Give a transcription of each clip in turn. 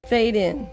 Fade in.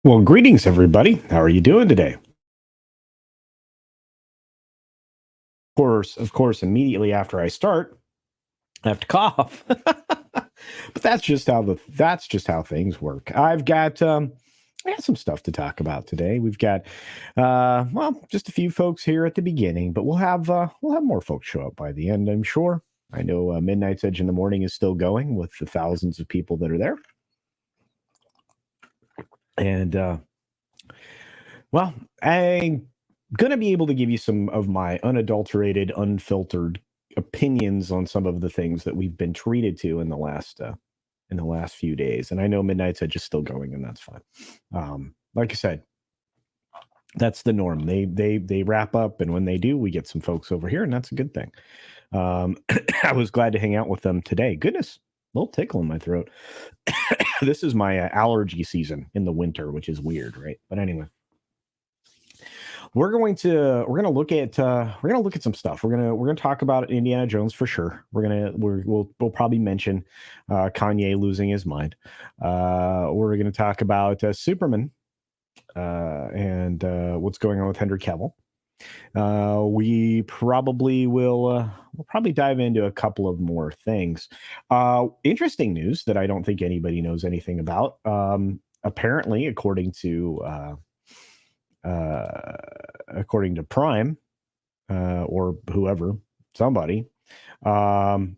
Well, greetings, everybody. How are you doing today? Of course, immediately after I start, I have to cough. But that's just how things work. I got some stuff to talk about today. We've got just a few folks here at the beginning, but we'll have more folks show up by the end, I'm sure. I know Midnight's Edge in the Morning is still going with the thousands of people that are there. And I'm going to be able to give you some of my unadulterated, unfiltered opinions on some of the things that we've been treated to in the last few days. And I know Midnight's Edge is still going, and that's fine. Like I said, that's the norm. They wrap up, and when they do, we get some folks over here, and that's a good thing. I was glad to hang out with them today. Goodness, a little tickle in my throat. This is my allergy season in the winter, which is weird, right? But anyway. We're going to look at some stuff. We're gonna talk about Indiana Jones for sure. We'll probably mention Kanye losing his mind. We're gonna talk about Superman and what's going on with Henry Cavill. We probably will dive into a couple of more things. Interesting news that I don't think anybody knows anything about. Apparently, according to Prime or whoever, somebody, Prime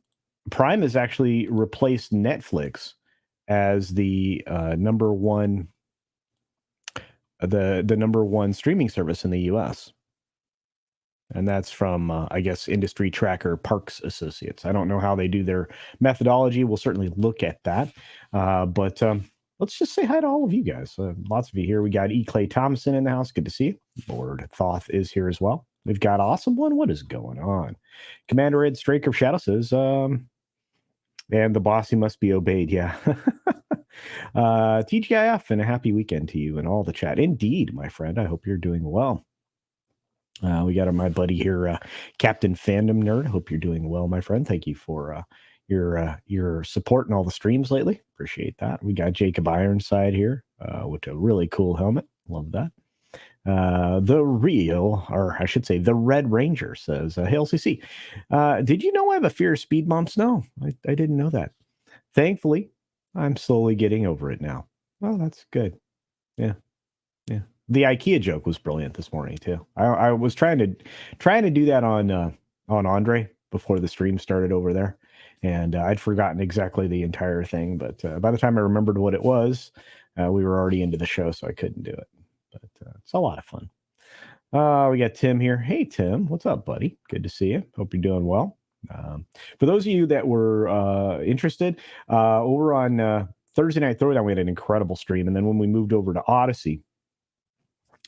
has actually replaced Netflix as the number one streaming service in the U.S. And that's from, I guess, industry tracker Parks Associates. I don't know how they do their methodology. We'll certainly look at that. But let's just say hi to all of you guys. Lots of you here. We got E. Clay Thompson in the house. Good to see you. Lord Thoth is here as well. We've got Awesome One. What is going on? Commander Ed Straker of Shadow says, and the bossy must be obeyed. Yeah. TGIF, and a happy weekend to you and all the chat. Indeed, my friend. I hope you're doing well. We got my buddy here, Captain Fandom Nerd. Hope you're doing well, my friend. Thank you for your support in all the streams lately. Appreciate that. We got Jacob Ironside here with a really cool helmet. Love that. The Red Ranger says, hey, LCC, did you know I have a fear of speed bumps? No, I didn't know that. Thankfully, I'm slowly getting over it now. Well, that's good. Yeah. The IKEA joke was brilliant this morning too. I was trying to do that on Andre before the stream started over there, and I'd forgotten exactly the entire thing. But by the time I remembered what it was, we were already into the show, so I couldn't do it. But it's a lot of fun. We got Tim here. Hey, Tim, what's up, buddy? Good to see you. Hope you're doing well. For those of you that were interested, over on Thursday Night Throwdown, we had an incredible stream. And then when we moved over to Odyssey,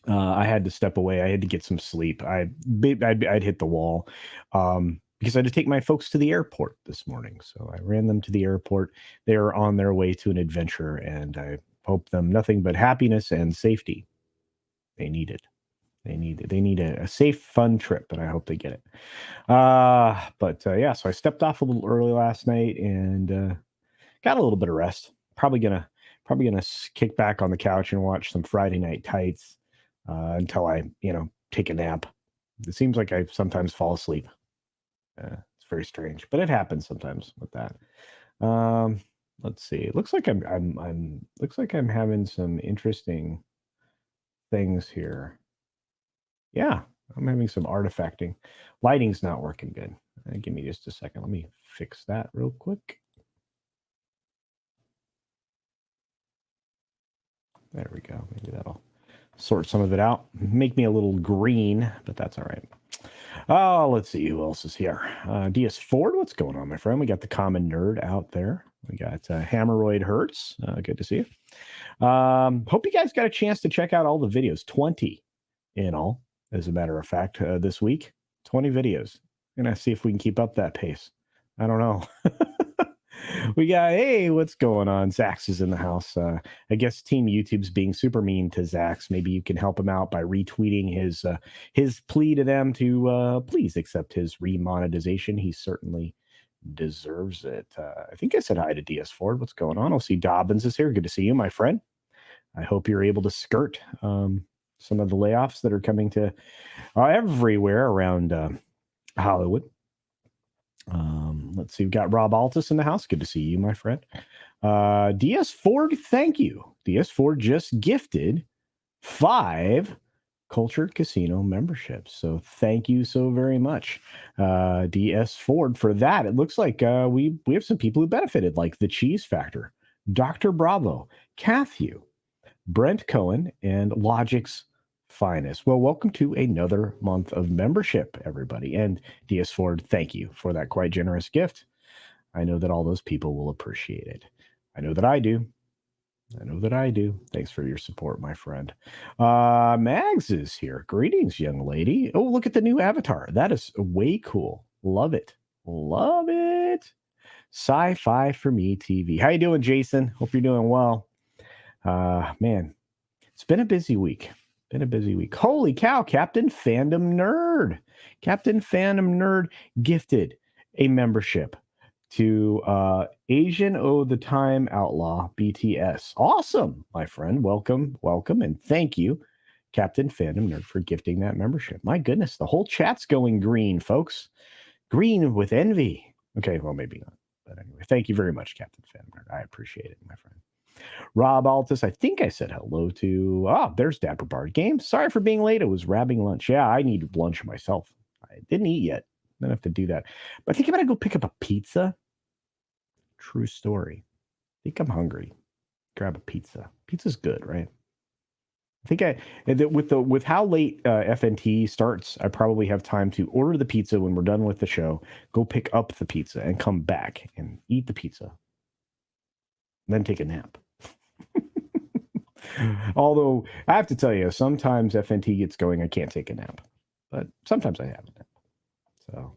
I had to step away. I had to get some sleep. I'd hit the wall because I had to take my folks to the airport this morning. So I ran them to the airport. They are on their way to an adventure, and I hope them nothing but happiness and safety. They need it. They need a safe, fun trip, and I hope they get it. Yeah, so I stepped off a little early last night and got a little bit of rest. Probably gonna kick back on the couch and watch some Friday Night Tights until I take a nap. It seems like I sometimes fall asleep. It's very strange, but it happens sometimes with that. Let's see. It looks like I'm having some interesting things here. Yeah, I'm having some artifacting. Lighting's not working good. Give me just a second. Let me fix that real quick. There we go. Maybe that'll sort some of it out. Make me a little green, but that's all right. Oh, let's see who else is here. DS Ford, what's going on, my friend? We got the common nerd out there. We got Hammeroid Hertz. Good to see you. Hope you guys got a chance to check out all the videos. 20 in all, as a matter of fact, this week. 20 videos. Gonna see if we can keep up that pace. I don't know. We got, hey, what's going on? Zax is in the house. I guess Team YouTube's being super mean to Zax. Maybe you can help him out by retweeting his plea to them to please accept his remonetization. He certainly deserves it. I think I said hi to DS Ford. What's going on? I'll see Dobbins is here. Good to see you, my friend. I hope you're able to skirt some of the layoffs that are coming to everywhere around Hollywood. Let's see. We've got Rob Altus in the house. Good to see you, my friend. DS Ford, thank you. DS Ford just gifted 5 CultureCasino memberships. So thank you so very much, DS Ford, for that. It looks like we have some people who benefited, like the Cheese Factor, Dr. Bravo, Cathew, Brent Cohen, and Logic's Finest. Well, welcome to another month of membership, everybody. And DS Ford, thank you for that quite generous gift. I know that all those people will appreciate it. I know that I do. Thanks for your support, my friend. Mags is here. Greetings, young lady. Oh, look at the new avatar. That is way cool. Love it. Sci-fi for me TV. How you doing, Jason? Hope you're doing well. Man, it's been a busy week. Holy cow, Captain Fandom Nerd gifted a membership to Asian the Time Outlaw BTS. Awesome, my friend. Welcome, and thank you, Captain Fandom Nerd, for gifting that membership. My goodness, the whole chat's going green, folks. Green with envy. Okay, well, maybe not. But anyway, thank you very much, Captain Fandom Nerd. I appreciate it, my friend. Rob Altus, I think I said hello to. There's Dapper Bard Games. Sorry for being late. I was grabbing lunch. Yeah, I need lunch myself. I didn't eat yet. I don't have to do that. But I think I'm going to go pick up a pizza. True story. I think I'm hungry. Grab a pizza. Pizza's good, right? I think with how late FNT starts, I probably have time to order the pizza when we're done with the show, go pick up the pizza, and come back and eat the pizza. And then take a nap. Although I have to tell you, sometimes FNT gets going, I can't take a nap, but sometimes I have a nap. So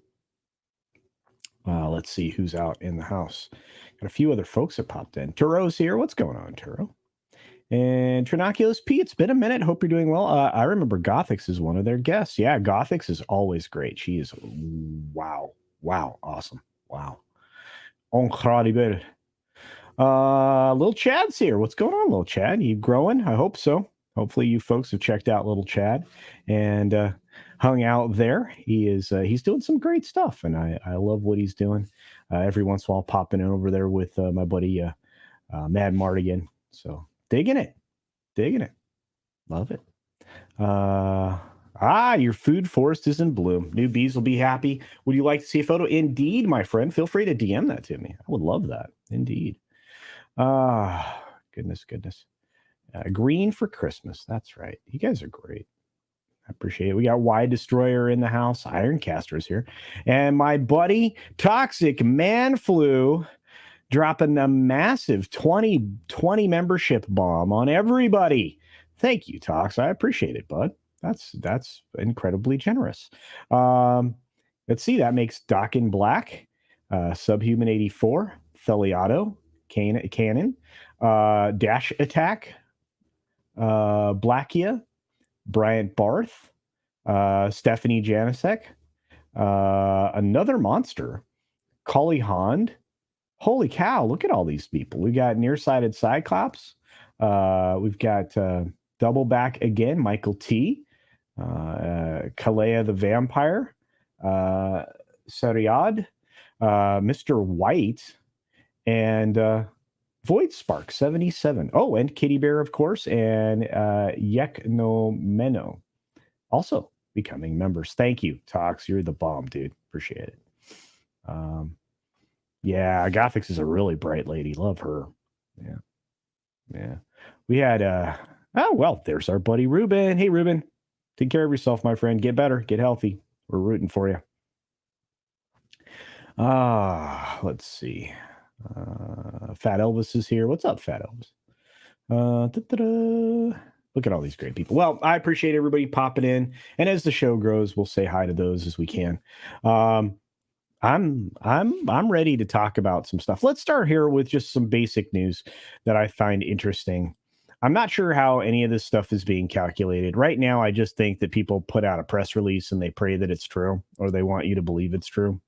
let's see who's out in the house. Got a few other folks that popped in. Turo's here. What's going on, Turo? And Trinoculus P, it's been a minute. Hope you're doing well. I remember Gothix is one of their guests. Yeah, Gothix is always great. She is wow, awesome. Wow. Incredible. Little Chad's here. What's going on, little Chad? You growing? I hope so. Hopefully you folks have checked out little Chad and hung out there. He's doing some great stuff, and I love what he's doing. Every once in a while popping in over there with my buddy Mad Mardigan. So digging it. Love it. Your food forest is in bloom. New bees will be happy. Would you like to see a photo? Indeed, my friend. Feel free to DM that to me. I would love that. Indeed. Goodness. Green for Christmas. That's right. You guys are great. I appreciate it. We got Y Destroyer in the house. Ironcaster's here. And my buddy, Toxic Man Flu, dropping a massive 20 membership bomb on everybody. Thank you, Tox. I appreciate it, bud. That's incredibly generous. Let's see. That makes Dockin Black, Subhuman 84, Theliato, Cannon, Dash Attack, Blackia, Bryant Barth, Stephanie Janisek, another monster, Cully Hond. Holy cow, look at all these people. We got Nearsighted Cyclops. We've got Double Back again, Michael T. Kalea the Vampire. Sariad. Mr. White. And Void Spark 77. Oh, and Kitty Bear, of course. And Yek no Meno. Also becoming members. Thank you, Tox. You're the bomb, dude. Appreciate it. Yeah, Gothix is a really bright lady. Love her. Yeah. We had there's our buddy Ruben. Hey Ruben. Take care of yourself, my friend. Get better, get healthy. We're rooting for you. Let's see. Fat Elvis is here. What's up, Fat Elvis? Look at all these great people. Well, I appreciate everybody popping in. And as the show grows, we'll say hi to those as we can. I'm ready to talk about some stuff. Let's start here with just some basic news that I find interesting. I'm not sure how any of this stuff is being calculated. Right now, I just think that people put out a press release and they pray that it's true, or they want you to believe it's true.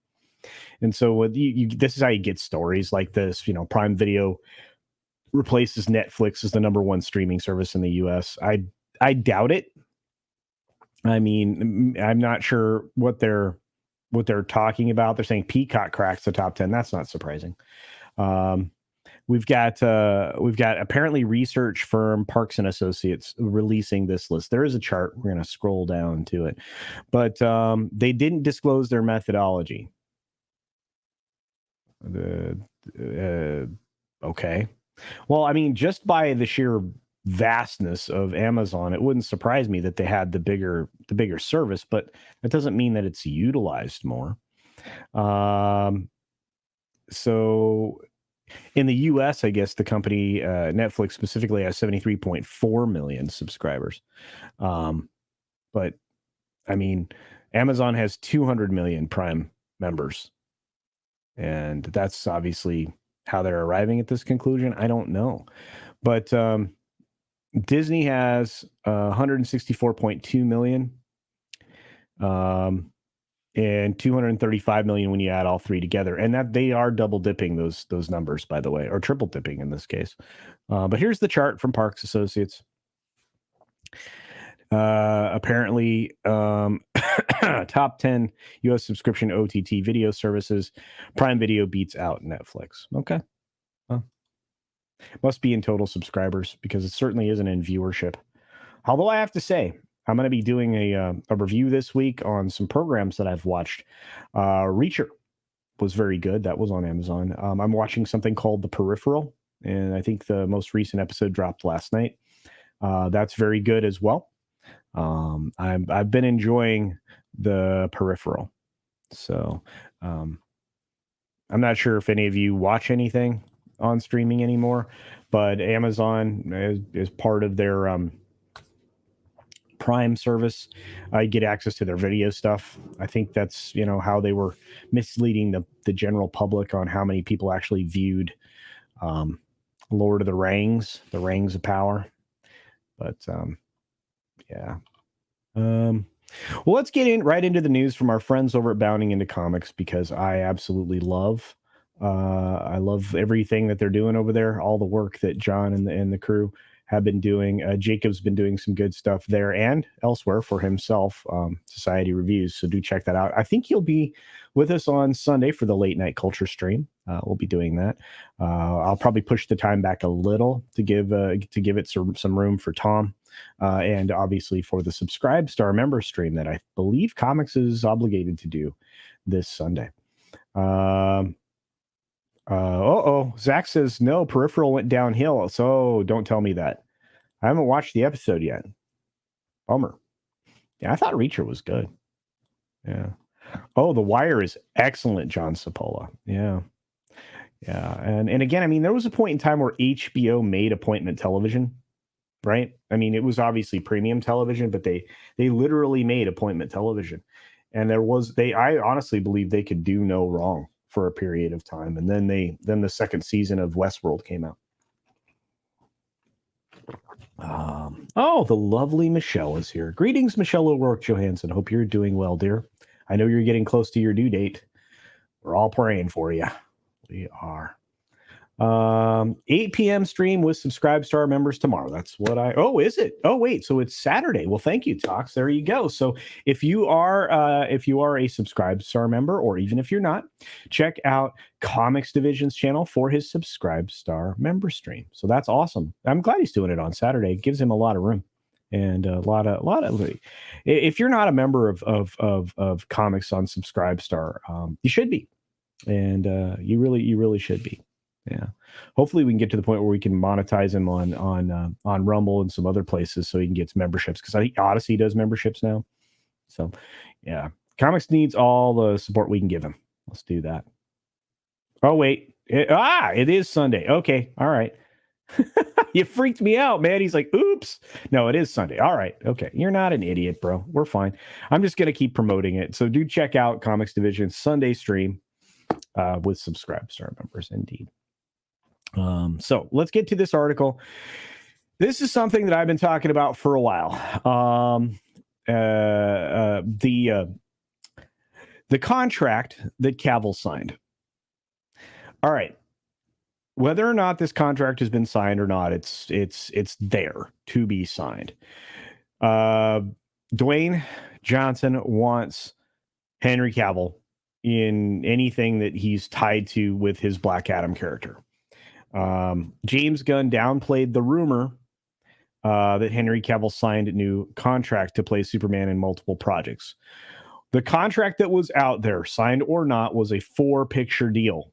And so what this is how you get stories like this. Prime Video replaces Netflix as the #1 streaming service in the US. I doubt it. I mean, I'm not sure what they're talking about. They're saying Peacock cracks the top 10. That's not surprising. We've got apparently research firm Parks and Associates releasing this list. There is a chart. We're going to scroll down to it, but they didn't disclose their methodology. Okay. Well, I mean, just by the sheer vastness of Amazon, it wouldn't surprise me that they had the bigger service, but that doesn't mean that it's utilized more. So in the US, I guess the company Netflix specifically has 73.4 million subscribers. But I mean, Amazon has 200 million Prime members. And that's obviously how they're arriving at this conclusion. I don't know. But Disney has 164.2 million and 235 million when you add all three together. And that they are double dipping those numbers, by the way, or triple dipping in this case. But here's the chart from Parks Associates. Apparently, top 10 US subscription OTT video services, Prime Video beats out Netflix. Okay. Must be in total subscribers, because it certainly isn't in viewership. Although I have to say, I'm going to be doing a review this week on some programs that I've watched. Reacher was very good. That was on Amazon. I'm watching something called The Peripheral, and I think the most recent episode dropped last night. That's very good as well. I've been enjoying The Peripheral. So I'm not sure if any of you watch anything on streaming anymore, but Amazon is part of their Prime service. I get access to their video stuff. I think that's how they were misleading the general public on how many people actually viewed Lord of the Rings of Power. But yeah. Well, let's get right into the news from our friends over at Bounding Into Comics, because I absolutely love everything that they're doing over there. All the work that John and the crew have been doing. Jacob's been doing some good stuff there and elsewhere for himself, Society Reviews. So do check that out. I think he'll be with us on Sunday for the late night culture stream. We'll be doing that. I'll probably push the time back a little to give it some room for Tom. and obviously for the Subscribe Star member stream that I believe Comics is obligated to do this Sunday. Zach says no, Peripheral went downhill, so don't tell me that. I haven't watched the episode yet. Bummer. Yeah, I thought Reacher was good. Yeah. Oh, The Wire is excellent, John Cipolla. Yeah. Yeah. And again, I mean, there was a point in time where HBO made appointment television, right? I mean, it was obviously premium television, but they literally made appointment television. And I honestly believe they could do no wrong for a period of time. And then the second season of Westworld came out. The lovely Michelle is here. Greetings, Michelle O'Rourke Johansson. Hope you're doing well, dear. I know you're getting close to your due date. We're all praying for you. We are. 8 p.m. stream with Subscribe Star members tomorrow. That's what is it? Oh, wait. So it's Saturday. Well, thank you, Tox. There you go. So if you are a Subscribe Star member, or even if you're not, check out Comics Division's channel for his Subscribe Star member stream. So that's awesome. I'm glad he's doing it on Saturday. It gives him a lot of room and a lot of. If you're not a member of Comics on Subscribe Star, you should be, and you really should be. Yeah. Hopefully we can get to the point where we can monetize him on Rumble and some other places so he can get memberships, because I think Odyssey does memberships now. So yeah, Comics needs all the support we can give him. Let's do that. Oh wait, it is Sunday. Okay, all right. You freaked me out, man. He's like, oops. No, it is Sunday. All right. Okay. You're not an idiot, bro. We're fine. I'm just going to keep promoting it. So do check out Comics Division Sunday stream with Subscribe Star members, indeed. So let's get to this article. This is something that I've been talking about for a while. The contract that Cavill signed. All right. Whether or not this contract has been signed or not, it's there to be signed. Dwayne Johnson wants Henry Cavill in anything that he's tied to with his Black Adam character. James Gunn downplayed the rumor that Henry Cavill signed a new contract to play Superman in multiple projects. The contract that was out there, signed or not, was a 4-picture deal.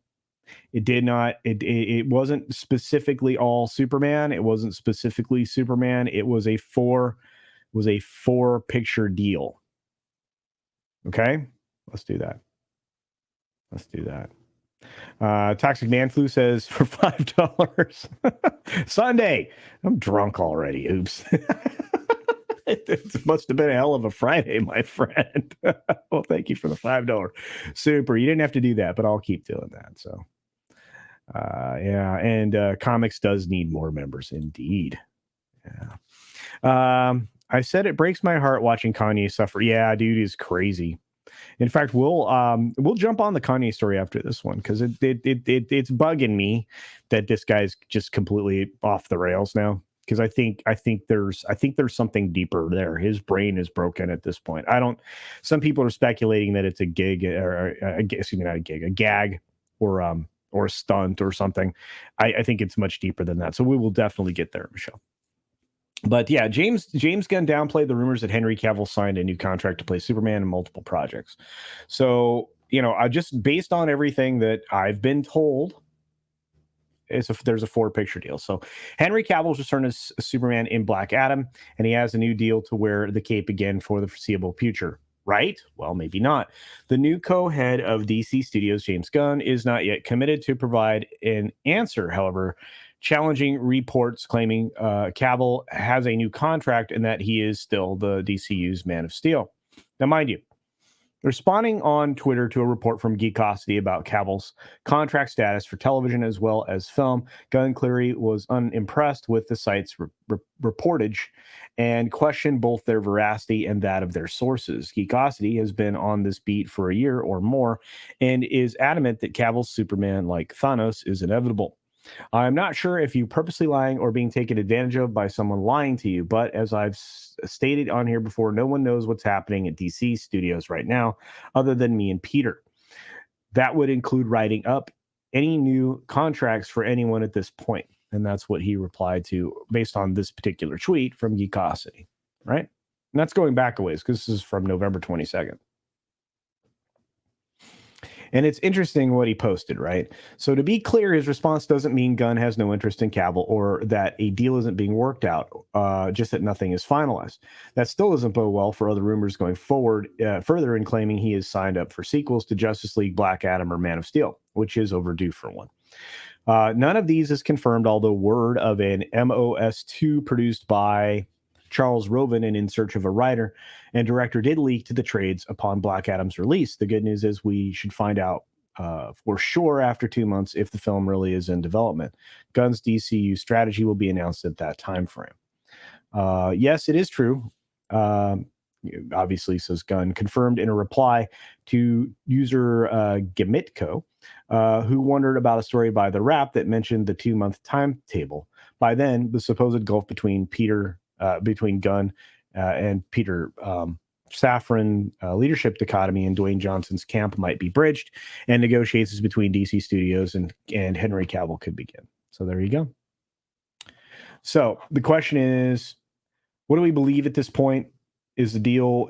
It wasn't specifically all Superman. It wasn't specifically Superman. It was a 4-picture deal. Okay, let's do that. Toxic Man Flu says for $5 Sunday. I'm drunk already. Oops. It must have been a hell of a Friday, my friend. Well, thank you for the $5. Super. You didn't have to do that, but I'll keep doing that. So, yeah. And Comics does need more members, indeed. Yeah. I said it breaks my heart watching Kanye suffer. Yeah, dude is crazy. In fact, we'll jump on the Kanye story after this one, because it's bugging me that this guy's just completely off the rails now. Because I think there's something deeper there. His brain is broken at this point. Some people are speculating that it's a gig, or not a gig, a gag, or a stunt or something. I think it's much deeper than that. So we will definitely get there, Michelle. But yeah, James Gunn downplayed the rumors that Henry Cavill signed a new contract to play Superman in multiple projects. So, I just, based on everything that I've been told, there's a 4-picture deal. So Henry Cavill's returned as Superman in Black Adam, and he has a new deal to wear the cape again for the foreseeable future. Right? Well, maybe not. The new co-head of DC Studios, James Gunn, is not yet committed to provide an answer. However, challenging reports claiming Cavill has a new contract and that he is still the DCU's Man of Steel. Now, mind you, responding on Twitter to a report from Geekosity about Cavill's contract status for television as well as film, Gunn clearly was unimpressed with the site's reportage and questioned both their veracity and that of their sources. Geekosity has been on this beat for a year or more and is adamant that Cavill's Superman, like Thanos, is inevitable. I'm not sure if you're purposely lying or being taken advantage of by someone lying to you, but as I've stated on here before, no one knows what's happening at DC Studios right now other than me and Peter. That would include writing up any new contracts for anyone at this point. And that's what he replied to based on this particular tweet from Geekosity, right? And that's going back a ways because this is from November 22nd. And it's interesting what he posted, right? So to be clear, his response doesn't mean Gunn has no interest in Cavill or that a deal isn't being worked out, just that nothing is finalized. That still doesn't bode well for other rumors going forward, further in claiming he is signed up for sequels to Justice League, Black Adam, or Man of Steel, which is overdue for one. None of these is confirmed, although word of an MOS2 produced by Charles Roven and In Search of a Writer and Director did leak to the trades upon Black Adam's release. The good news is we should find out for sure after 2 months if the film really is in development. Gunn's DCU strategy will be announced at that time frame. Yes, it is true. Obviously, says Gunn, confirmed in a reply to user Gemitko, who wondered about a story by The Wrap that mentioned the 2-month timetable. By then, the supposed gulf between Gunn and Peter Safran leadership dichotomy in Dwayne Johnson's camp might be bridged, and negotiations between DC Studios and Henry Cavill could begin. So there you go. So the question is, what do we believe at this point? Is the deal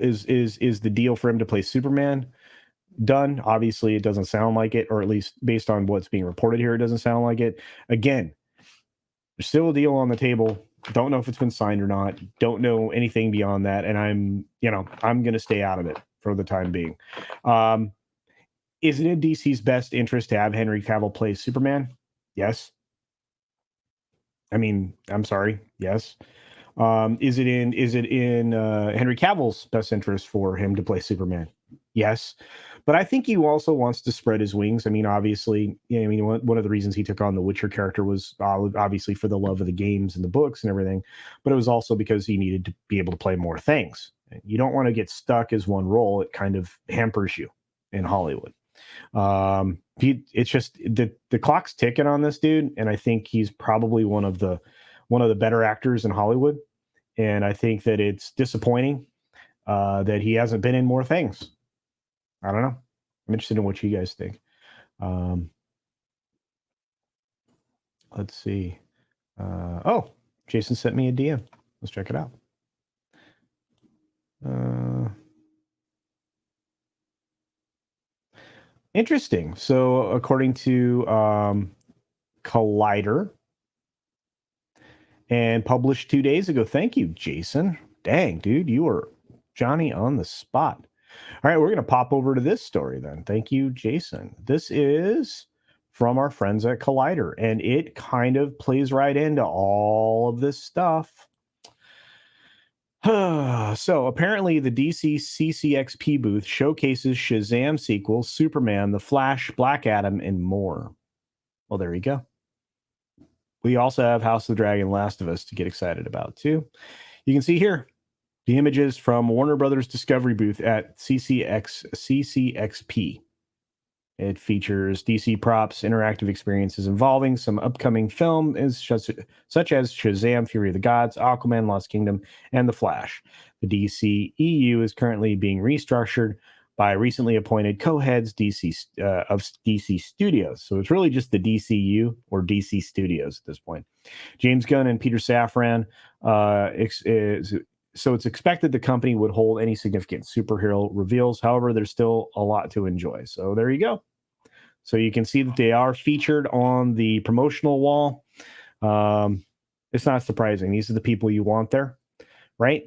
for him to play Superman done? Obviously, it doesn't sound like it, or at least based on what's being reported here, it doesn't sound like it. Again, there's still a deal on the table. Don't know if it's been signed or not. Don't know anything beyond that. And I'm going to stay out of it for the time being. Is it in DC's best interest to have Henry Cavill play Superman? Yes. I mean, I'm sorry. Yes. Is it in Henry Cavill's best interest for him to play Superman? Yes. But I think he also wants to spread his wings. I mean, obviously, one of the reasons he took on the Witcher character was obviously for the love of the games and the books and everything, but it was also because he needed to be able to play more things. You don't want to get stuck as one role. It kind of hampers you in Hollywood. It's just the clock's ticking on this dude, and I think he's probably one of the better actors in Hollywood. And I think that it's disappointing that he hasn't been in more things. I don't know. I'm interested in what you guys think. Let's see. Jason sent me a DM. Let's check it out. Interesting. So according to Collider, and published 2 days ago. Thank you, Jason. Dang, dude, you were Johnny on the spot. All right, we're going to pop over to this story then. Thank you, Jason. This is from our friends at Collider, and it kind of plays right into all of this stuff. So apparently the DC CCXP booth showcases Shazam sequels, Superman, The Flash, Black Adam, and more. Well, there you go. We also have House of the Dragon, Last of Us to get excited about too. You can see here the images from Warner Brothers Discovery booth at CCXP. It features DC props, interactive experiences involving some upcoming films such as Shazam, Fury of the Gods, Aquaman, Lost Kingdom, and The Flash. The DC EU is currently being restructured by recently appointed co-heads of DC Studios. So it's really just the DCU or DC Studios at this point. James Gunn and Peter Safran. So it's expected the company would hold any significant superhero reveals. However, there's still a lot to enjoy. So there you go. So you can see that they are featured on the promotional wall. It's not surprising. These are the people you want there, right?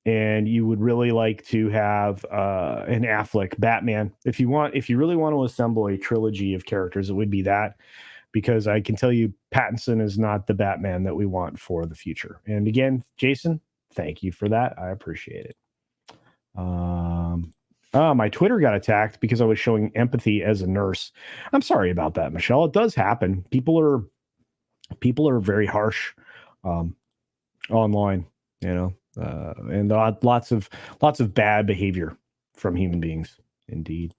And you would really like to have an Affleck Batman. If you really want to assemble a trilogy of characters, it would be that, because I can tell you Pattinson is not the Batman that we want for the future. And again, Jason, thank you for that. I appreciate it. My Twitter got attacked because I was showing empathy as a nurse. I'm sorry about that, Michelle. It does happen. People are very harsh online, and lots of bad behavior from human beings. Indeed.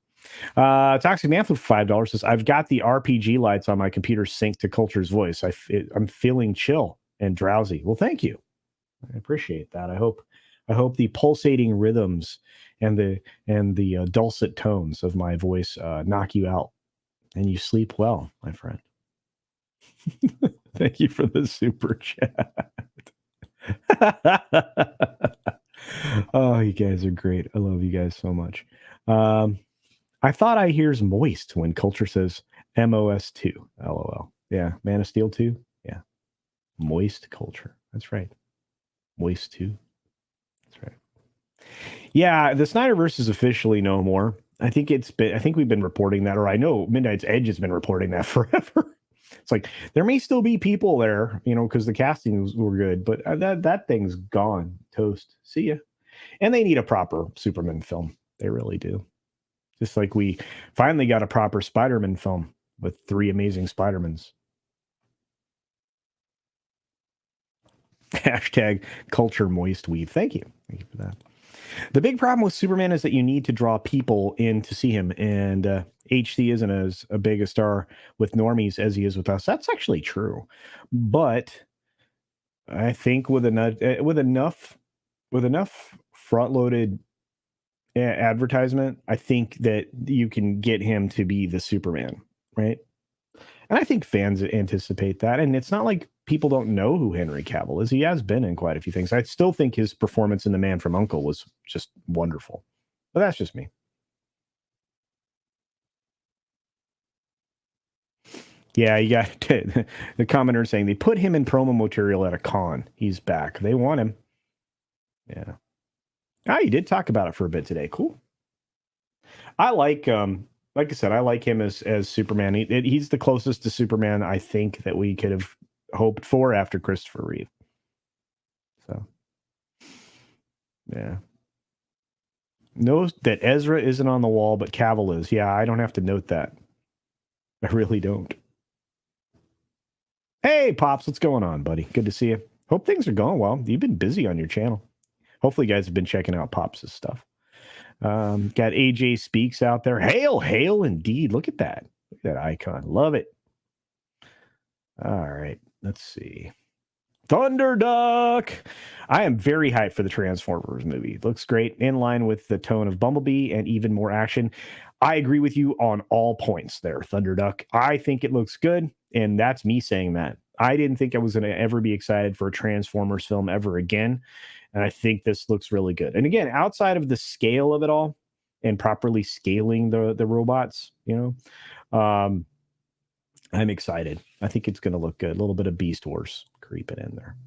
Toxic Man for $5 says, I've got the RPG lights on my computer synced to Culture's voice. I'm feeling chill and drowsy. Well, thank you. I appreciate that. I hope the pulsating rhythms and the dulcet tones of my voice knock you out and you sleep well, my friend. Thank you for the super chat. Oh, you guys are great. I love you guys so much. I thought I hears moist when Culture says MOS2. LOL. Yeah. Man of Steel 2. Yeah. Moist Culture. That's right. Moist 2. That's right. Yeah. The Snyderverse is officially no more. I think we've been reporting that, or I know Midnight's Edge has been reporting that forever. It's like there may still be people there, because the castings were good, but that thing's gone. Toast. See ya. And they need a proper Superman film. They really do. Just like we finally got a proper Spider-Man film with 3 amazing Spider-Mans. Hashtag culture moist weave. Thank you. Thank you for that. The big problem with Superman is that you need to draw people in to see him. And HC isn't as a big a star with normies as he is with us. That's actually true. But I think with enough front-loaded advertisement, I think that you can get him to be the Superman, right? And I think fans anticipate that. And it's not like people don't know who Henry Cavill is. He has been in quite a few things. I still think his performance in The Man from U.N.C.L.E. was just wonderful. But that's just me. Yeah, you got the commenter saying they put him in promo material at a con. He's back. They want him. Yeah. You did talk about it for a bit today. Cool. I like I said, I like him as Superman. He's the closest to Superman I think that we could have hoped for after Christopher Reeve. So, yeah. Note that Ezra isn't on the wall, but Cavill is. Yeah, I don't have to note that. I really don't. Hey, Pops, what's going on, buddy? Good to see you. Hope things are going well. You've been busy on your channel. Hopefully, you guys have been checking out Pops' stuff. Got AJ Speaks out there. Hail, indeed. Look at that. Look at that icon. Love it. All right. Let's see. Thunderduck. I am very hyped for the Transformers movie. It looks great, in line with the tone of Bumblebee and even more action. I agree with you on all points there, Thunderduck. I think it looks good, and that's me saying that. I didn't think I was going to ever be excited for a Transformers film ever again, and I think this looks really good. And again, outside of the scale of it all and properly scaling the robots, I'm excited. I think it's going to look good. A little bit of Beast Wars creeping in there.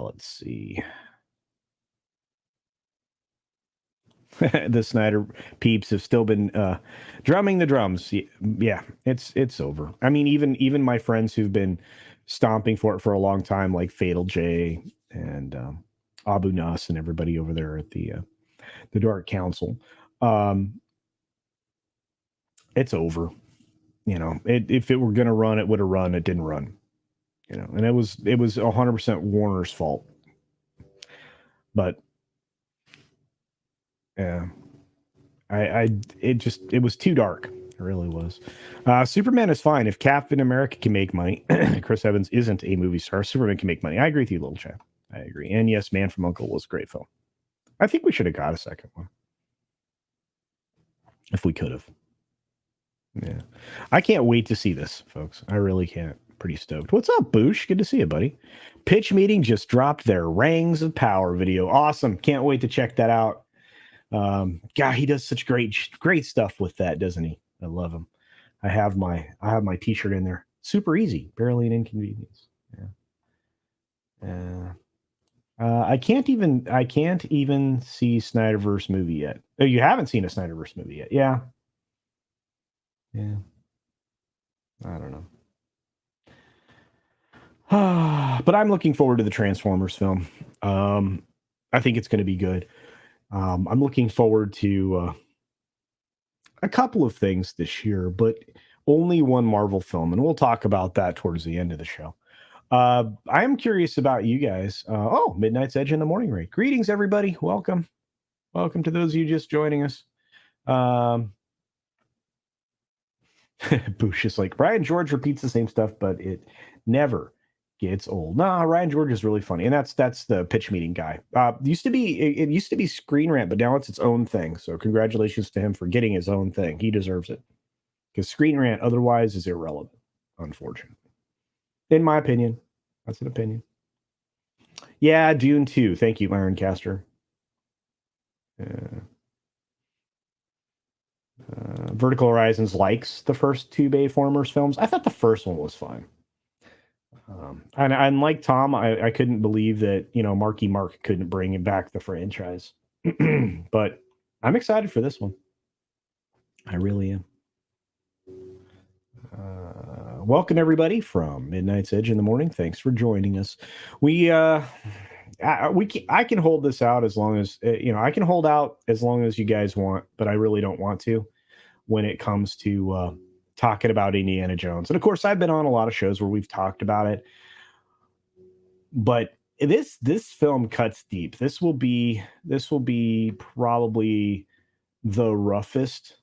Let's see. The Snyder peeps have still been drumming the drums. Yeah, it's over. I mean, even my friends who've been stomping for it for a long time, like Fatal J and Abu Nas and everybody over there at the Dark Council, it's over. If it were going to run, it would have run. It didn't run. And it was 100% Warner's fault. But yeah, it was too dark. It really was. Superman is fine if Captain America can make money. Chris Evans isn't a movie star. Superman can make money. I agree with you, little chap. I agree. And yes, Man from U.N.C.L.E. was a great film. I think we should have got a second one if we could have. Yeah, I can't wait to see this, folks. I really can't. Pretty stoked. What's up, Boosh? Good to see you, buddy. Pitch Meeting just dropped their Rings of Power video. Awesome. Can't wait to check that out. God, he does such great stuff with that, doesn't he? I love him. I have my t-shirt in there. Super easy, barely an inconvenience. Yeah. I can't even see Snyderverse movie yet. Oh, you haven't seen a Snyderverse movie yet? Yeah. I don't know. But I'm looking forward to the Transformers film. I think it's going to be good. I'm looking forward to a couple of things this year, but only one Marvel film, and we'll talk about that towards the end of the show. I'm curious about you guys. Midnight's Edge in the Morning Raid. Greetings, everybody. Welcome to those of you just joining us. Boosh is like, Ryan George repeats the same stuff, but it never gets old. Nah, Ryan George is really funny, and that's the Pitch Meeting guy. It used to be Screen Rant, but now it's its own thing. So congratulations to him for getting his own thing. He deserves it, because Screen Rant otherwise is irrelevant, unfortunately. In my opinion. That's an opinion. Yeah, Dune 2. Thank you, Ironcaster. Vertical Horizons likes the first two Bayformers films. I thought the first one was fine. And unlike Tom, I couldn't believe that, Marky Mark couldn't bring back the franchise. But I'm excited for this one. I really am. Welcome everybody from Midnight's Edge in the morning. Thanks for joining us. I can hold this out as long as I can hold out as long as you guys want, but I really don't want to when it comes to talking about Indiana Jones. And of course, I've been on a lot of shows where we've talked about it, but this film cuts deep. This will be probably the roughest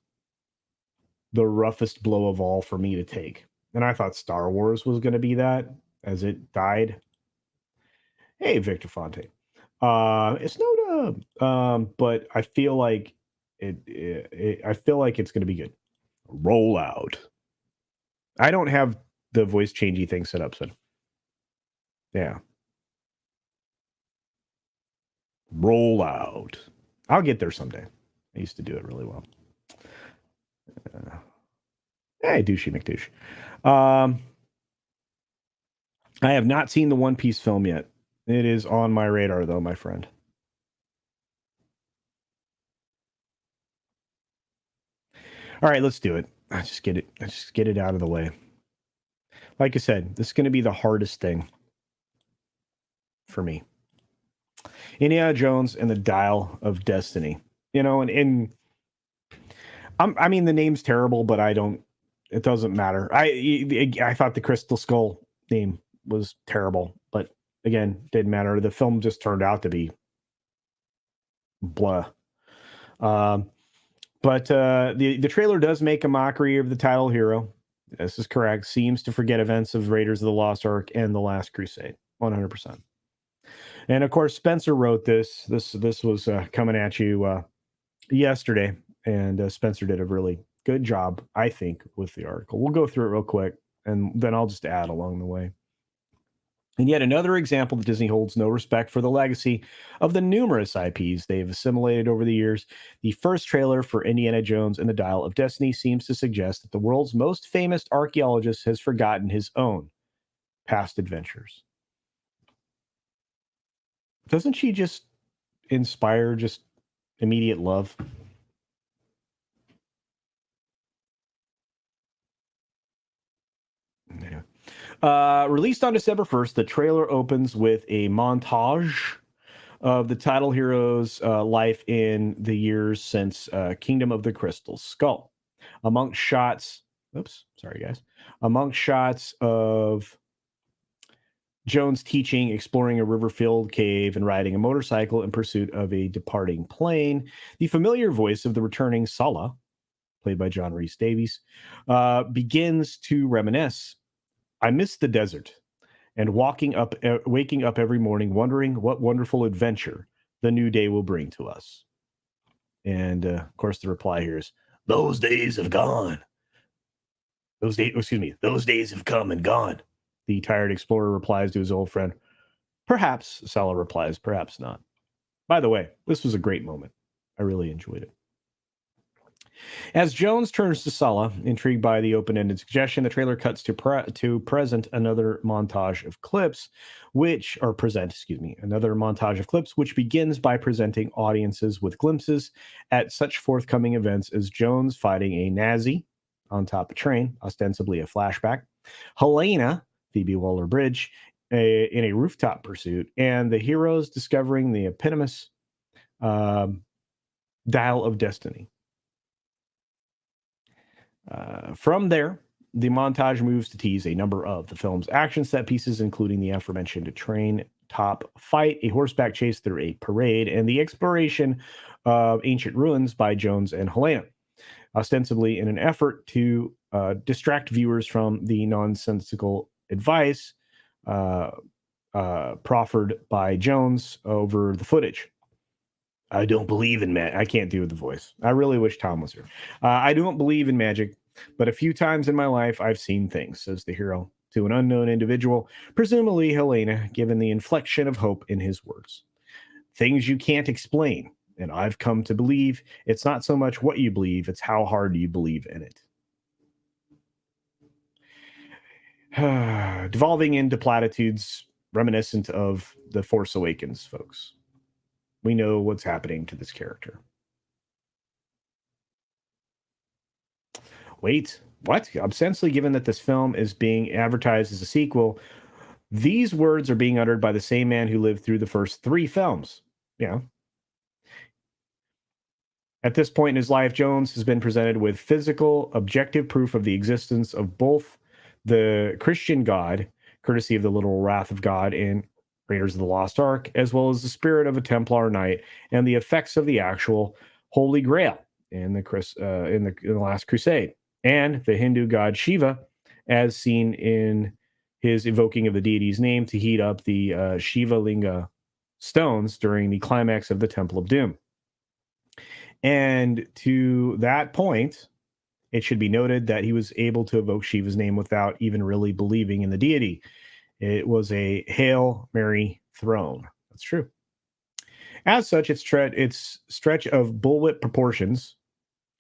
blow of all for me to take. And I thought Star Wars was going to be that as it died. Hey, Victor Fonte. It's no dub. But I feel like I feel like it's going to be good. Roll out. I don't have the voice changey thing set up, so yeah. Roll out. I'll get there someday. I used to do it really well. Hey, douchey McDouche. I have not seen the One Piece film yet. It is on my radar, though, my friend. All right, let's do it. I just get it out of the way. Like I said, this is going to be the hardest thing for me. Indiana Jones and the Dial of Destiny. And I mean, the name's terrible, but it doesn't matter. I thought the Crystal Skull name was terrible, but again, didn't matter. The film just turned out to be blah. But the trailer does make a mockery of the title hero. This is correct. Seems to forget events of Raiders of the Lost Ark and The Last Crusade. 100%. And of course, Spencer wrote this. This was coming at you yesterday, and Spencer did a really good job, I think, with the article. We'll go through it real quick, and then I'll just add along the way. And yet another example that Disney holds no respect for the legacy of the numerous IPs they've assimilated over the years. The first trailer for Indiana Jones and the Dial of Destiny seems to suggest that the world's most famous archaeologist has forgotten his own past adventures. Doesn't she just inspire just immediate love? Yeah. Released on December 1st, the trailer opens with a montage of the title hero's life in the years since Kingdom of the Crystal Skull. Amongst shots of Jones teaching, exploring a river-filled cave, and riding a motorcycle in pursuit of a departing plane, the familiar voice of the returning Sala, played by John Rhys Davies, begins to reminisce. I miss the desert and waking up every morning wondering what wonderful adventure the new day will bring to us. And of course, the reply here is, those days have gone. Those days have come and gone. The tired explorer replies to his old friend. Perhaps, Sala replies, perhaps not. By the way, this was a great moment. I really enjoyed it. As Jones turns to Sala, intrigued by the open-ended suggestion, the trailer cuts to present another montage of clips, which begins by presenting audiences with glimpses at such forthcoming events as Jones fighting a Nazi on top of a train, ostensibly a flashback, Helena, Phoebe Waller-Bridge, in a rooftop pursuit, and the heroes discovering the eponymous Dial of Destiny. From there, the montage moves to tease a number of the film's action set pieces, including the aforementioned train top fight, a horseback chase through a parade, and the exploration of ancient ruins by Jones and Helena, ostensibly in an effort to distract viewers from the nonsensical advice proffered by Jones over the footage. I don't believe in magic. I can't do the voice. I really wish Tom was here. I don't believe in magic, but a few times in my life, I've seen things, says the hero to an unknown individual, presumably Helena, given the inflection of hope in his words. Things you can't explain, and I've come to believe it's not so much what you believe, it's how hard you believe in it. Devolving into platitudes reminiscent of The Force Awakens, folks. We know what's happening to this character. Wait, what? Ostensibly, given that this film is being advertised as a sequel, these words are being uttered by the same man who lived through the first 3 films. Yeah. At this point in his life, Jones has been presented with physical, objective proof of the existence of both the Christian God, courtesy of the literal wrath of God in Raiders of the Lost Ark, as well as the spirit of a Templar knight and the effects of the actual Holy Grail in the Last Crusade, and the Hindu god Shiva, as seen in his evoking of the deity's name to heat up the Shiva Linga stones during the climax of the Temple of Doom. And to that point, it should be noted that he was able to evoke Shiva's name without even really believing in the deity. It was a Hail Mary throne. That's true. As such, it's stretch of bullwhip proportions.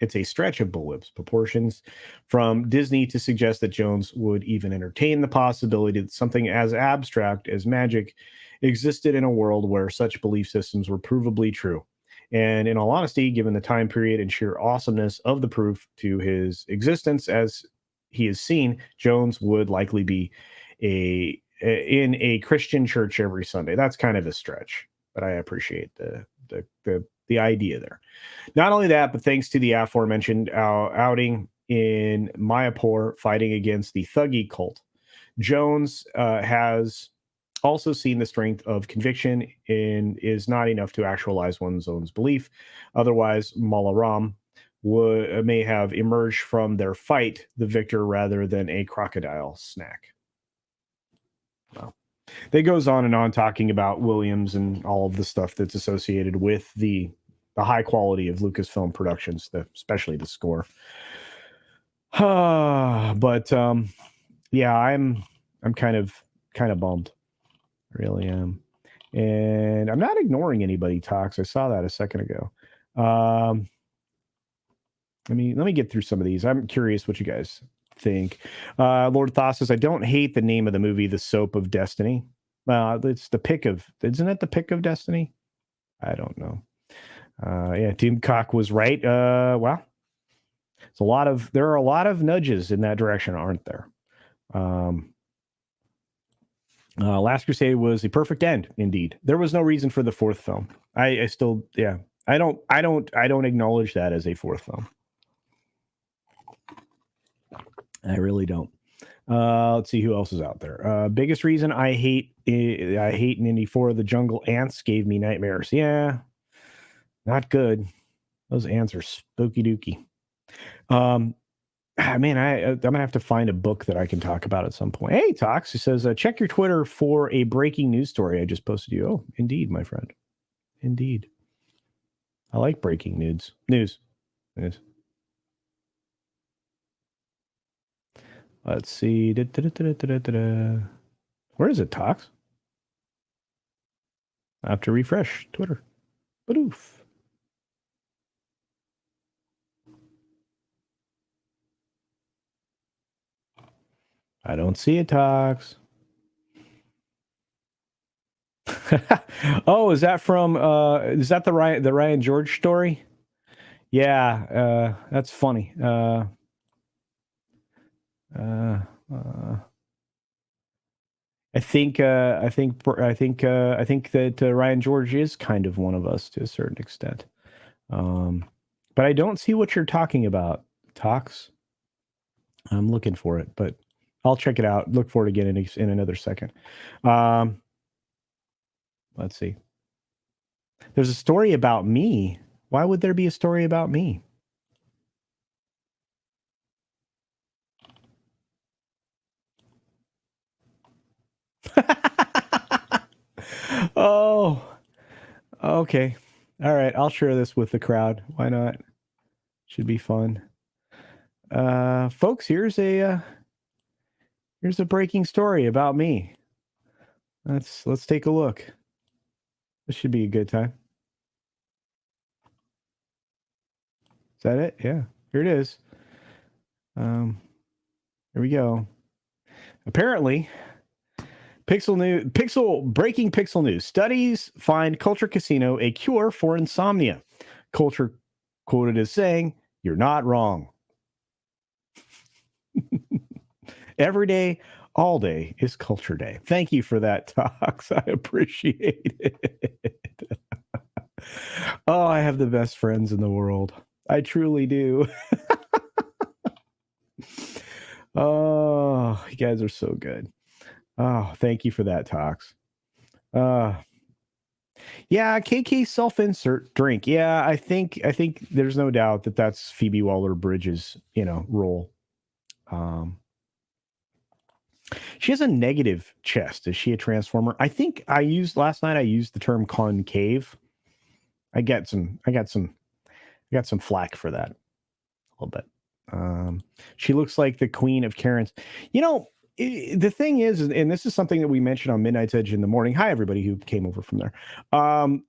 It's a stretch of bullwhip's proportions from Disney to suggest that Jones would even entertain the possibility that something as abstract as magic existed in a world where such belief systems were provably true. And in all honesty, given the time period and sheer awesomeness of the proof to his existence as he is seen, Jones would likely be in a Christian church every Sunday. That's kind of a stretch, but I appreciate the idea there. Not only that, but thanks to the aforementioned outing in Mayapur fighting against the Thuggee cult, Jones has also seen the strength of conviction is not enough to actualize one's own belief. Otherwise, Malaram may have emerged from their fight the victor rather than a crocodile snack. Well, that goes on and on talking about Williams and all of the stuff that's associated with the high quality of Lucasfilm productions, especially the score. But yeah, I'm kind of bummed. I really am. And I'm not ignoring anybody, Tox. I saw that a second ago. Let me get through some of these. I'm curious what you guys think. Lord Thoth says, I don't hate the name of the movie, The Soap of Destiny. It's the pick of, isn't it the pick of destiny? I don't know. Yeah, Tim Cock was right. Well, there are a lot of nudges in that direction, aren't there? Last Crusade was a perfect end, indeed. There was no reason for the 4th film. I still, yeah, I don't acknowledge that as a 4th film. I really don't. Let's see who else is out there. Biggest reason I hate in Indy 4, the jungle ants gave me nightmares. Yeah, not good. Those ants are spooky dooky. Man, I'm gonna have to find a book that I can talk about at some point. Hey, Tox, he says, check your Twitter for a breaking news story I just posted you. Oh, indeed, my friend. Indeed. I like breaking news. Let's see. Where is it, Tox? I have to refresh Twitter. Badoof. I don't see it, Tox. Oh, is that from is that the Ryan George story? Yeah, that's funny. I think that Ryan George is kind of one of us to a certain extent. But I don't see what you're talking about, Tox. I'm looking for it, but I'll check it out. Look for it again in another second. Let's see. There's a story about me. Why would there be a story about me? Oh, okay. All right. I'll share this with the crowd. Why not? Should be fun. Folks, here's a Here's a breaking story about me. Let's take a look. This should be a good time. Is that it? Yeah, here it is. Here we go. Apparently, breaking pixel news. Studies find CultureCasino a cure for insomnia. Culture quoted as saying, "You're not wrong." Every day, all day is Culture Day. Thank you for that, Tox. I appreciate it. Oh, I have the best friends in the world. I truly do. Oh, you guys are so good. Oh, thank you for that, Tox. Yeah, KK self-insert drink. Yeah, I think there's no doubt that that's Phoebe Waller-Bridge's, role. She has a negative chest. Is she a transformer? I think last night I used the term concave. I got some flack for that a little bit. She looks like the queen of Karens. The thing is, and this is something that we mentioned on Midnight's Edge in the morning. Hi, everybody who came over from there.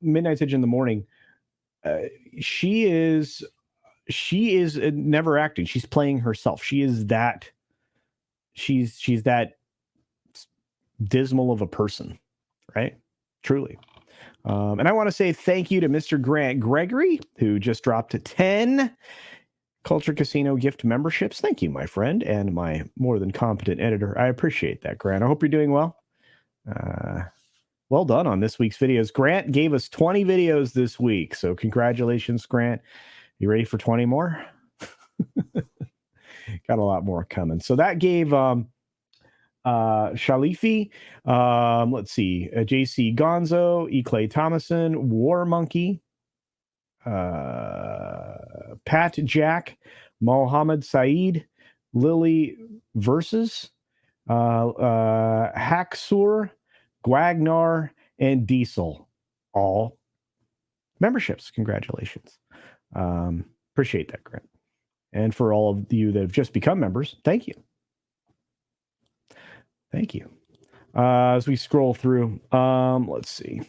Midnight's Edge in the morning. She is never acting. She's playing herself. She's that dismal of a person, right? Truly. And I want to say thank you to Mr. Grant Gregory, who just dropped 10 CultureCasino gift memberships. Thank you, my friend, and my more than competent editor. I appreciate that, Grant. I hope you're doing well. Well done on this week's videos. Grant gave us 20 videos this week, so congratulations, Grant. You ready for 20 more? Got a lot more coming. So that gave Shalifi, let's see, JC Gonzo, E. Clay Thomason, War Monkey, Pat Jack, Mohammed Saeed, Lily Versus, Hacksur, Gwagnar, and Diesel. All memberships. Congratulations. Appreciate that, Grant. And for all of you that have just become members, thank you. Thank you. As we scroll through, let's see.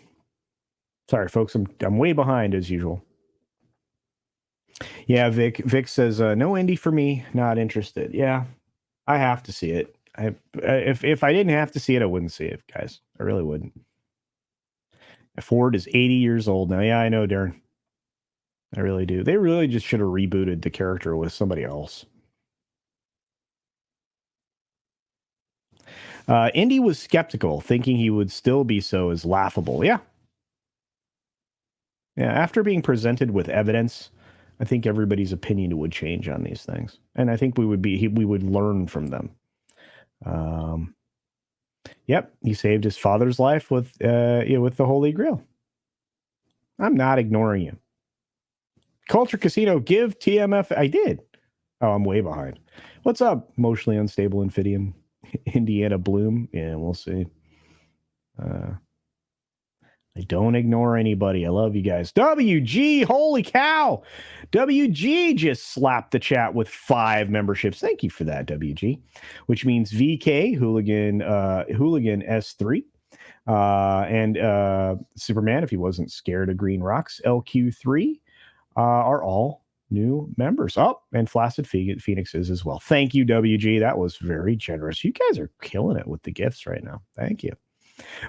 Sorry, folks, I'm way behind as usual. Yeah, Vic says no indie for me. Not interested. Yeah, I have to see it. If I didn't have to see it, I wouldn't see it, guys. I really wouldn't. Ford is 80 years old now. Yeah, I know, Darren. I really do. They really just should have rebooted the character with somebody else. Indy was skeptical, thinking he would still be so is laughable. Yeah. Yeah. After being presented with evidence, I think everybody's opinion would change on these things, and I think we would learn from them. Yep, he saved his father's life with the Holy Grail. I'm not ignoring you. CultureCasino, give TMF. I did. Oh, I'm way behind. What's up, emotionally unstable Infidium? Indiana Bloom. Yeah, we'll see. I don't ignore anybody. I love you guys. WG, holy cow. WG just slapped the chat with 5 memberships. Thank you for that, WG. Which means VK, Hooligan S3, and Superman, if he wasn't scared of green rocks, LQ3 are all new members. Oh, and Flaccid Phoenixes as well. Thank you, WG. That was very generous. You guys are killing it with the gifts right now. Thank you.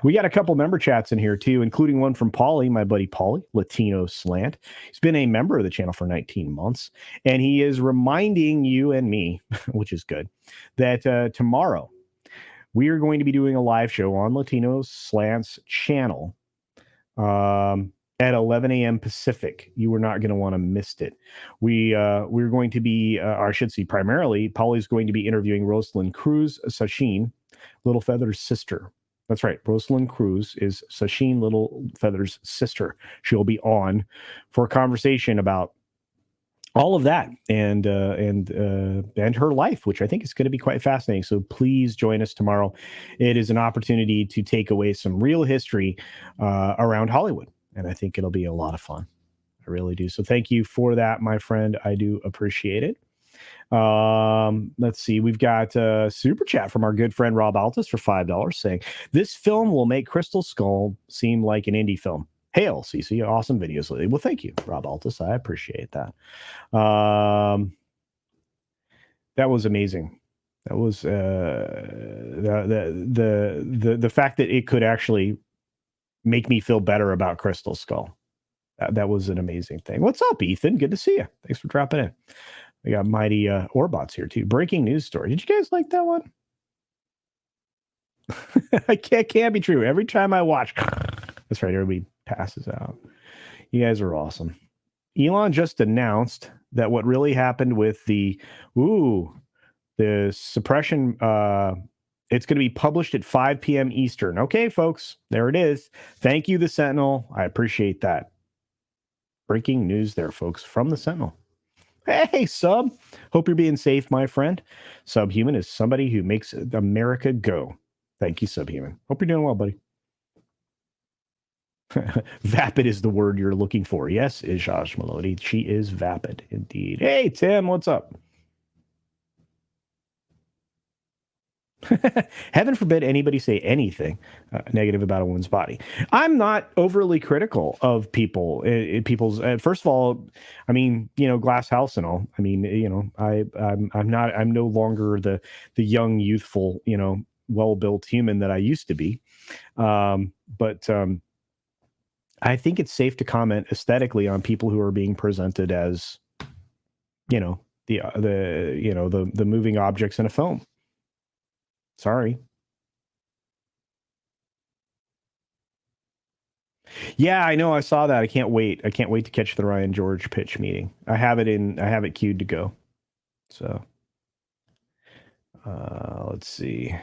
We got a couple member chats in here too, including one from Paulie, my buddy Paulie, Latino Slant. He's been a member of the channel for 19 months, and he is reminding you and me, which is good, that tomorrow we are going to be doing a live show on Latino Slant's channel at 11 a.m. Pacific. You are not going to want to miss it. We're going to be, or I should say primarily, Paulie's going to be interviewing Rosalind Cruz Sachin, Little Feather's sister. That's right. Rosalind Cruz is Sachin Little Feather's sister. She'll be on for a conversation about all of that and her life, which I think is going to be quite fascinating. So please join us tomorrow. It is an opportunity to take away some real history around Hollywood, and I think it'll be a lot of fun. I really do. So thank you for that, my friend. I do appreciate it. Let's see. We've got a super chat from our good friend Rob Altus for $5 saying, this film will make Crystal Skull seem like an indie film. Hail, CC. Awesome videos lately. Well, thank you, Rob Altus. I appreciate that. That was amazing. That was the fact that it could actually make me feel better about Crystal Skull. That was an amazing thing. What's up, Ethan? Good to see you. Thanks for dropping in. We got Mighty Orbots here too. Breaking news story. Did you guys like that one? Can't be true. Every time I watch, that's right. Everybody passes out. You guys are awesome. Elon just announced that what really happened with the suppression, it's going to be published at 5 p.m. Eastern. Okay, folks, there it is. Thank you, the Sentinel. I appreciate that. Breaking news there, folks, from the Sentinel. Hey, Sub. Hope you're being safe, my friend. Subhuman is somebody who makes America go. Thank you, Subhuman. Hope you're doing well, buddy. Vapid is the word you're looking for. Yes, Ijash Melody. She is vapid, indeed. Hey, Tim, what's up? Heaven forbid anybody say anything negative about a woman's body. I'm not overly critical of people's. First of all, I mean, glass house and all. I mean, I'm no longer the young, youthful, well-built human that I used to be. But I think it's safe to comment aesthetically on people who are being presented as, the moving objects in a film. Sorry. Yeah, I know. I saw that. I can't wait. I can't wait to catch the Ryan George pitch meeting. I have it queued to go. So, let's see.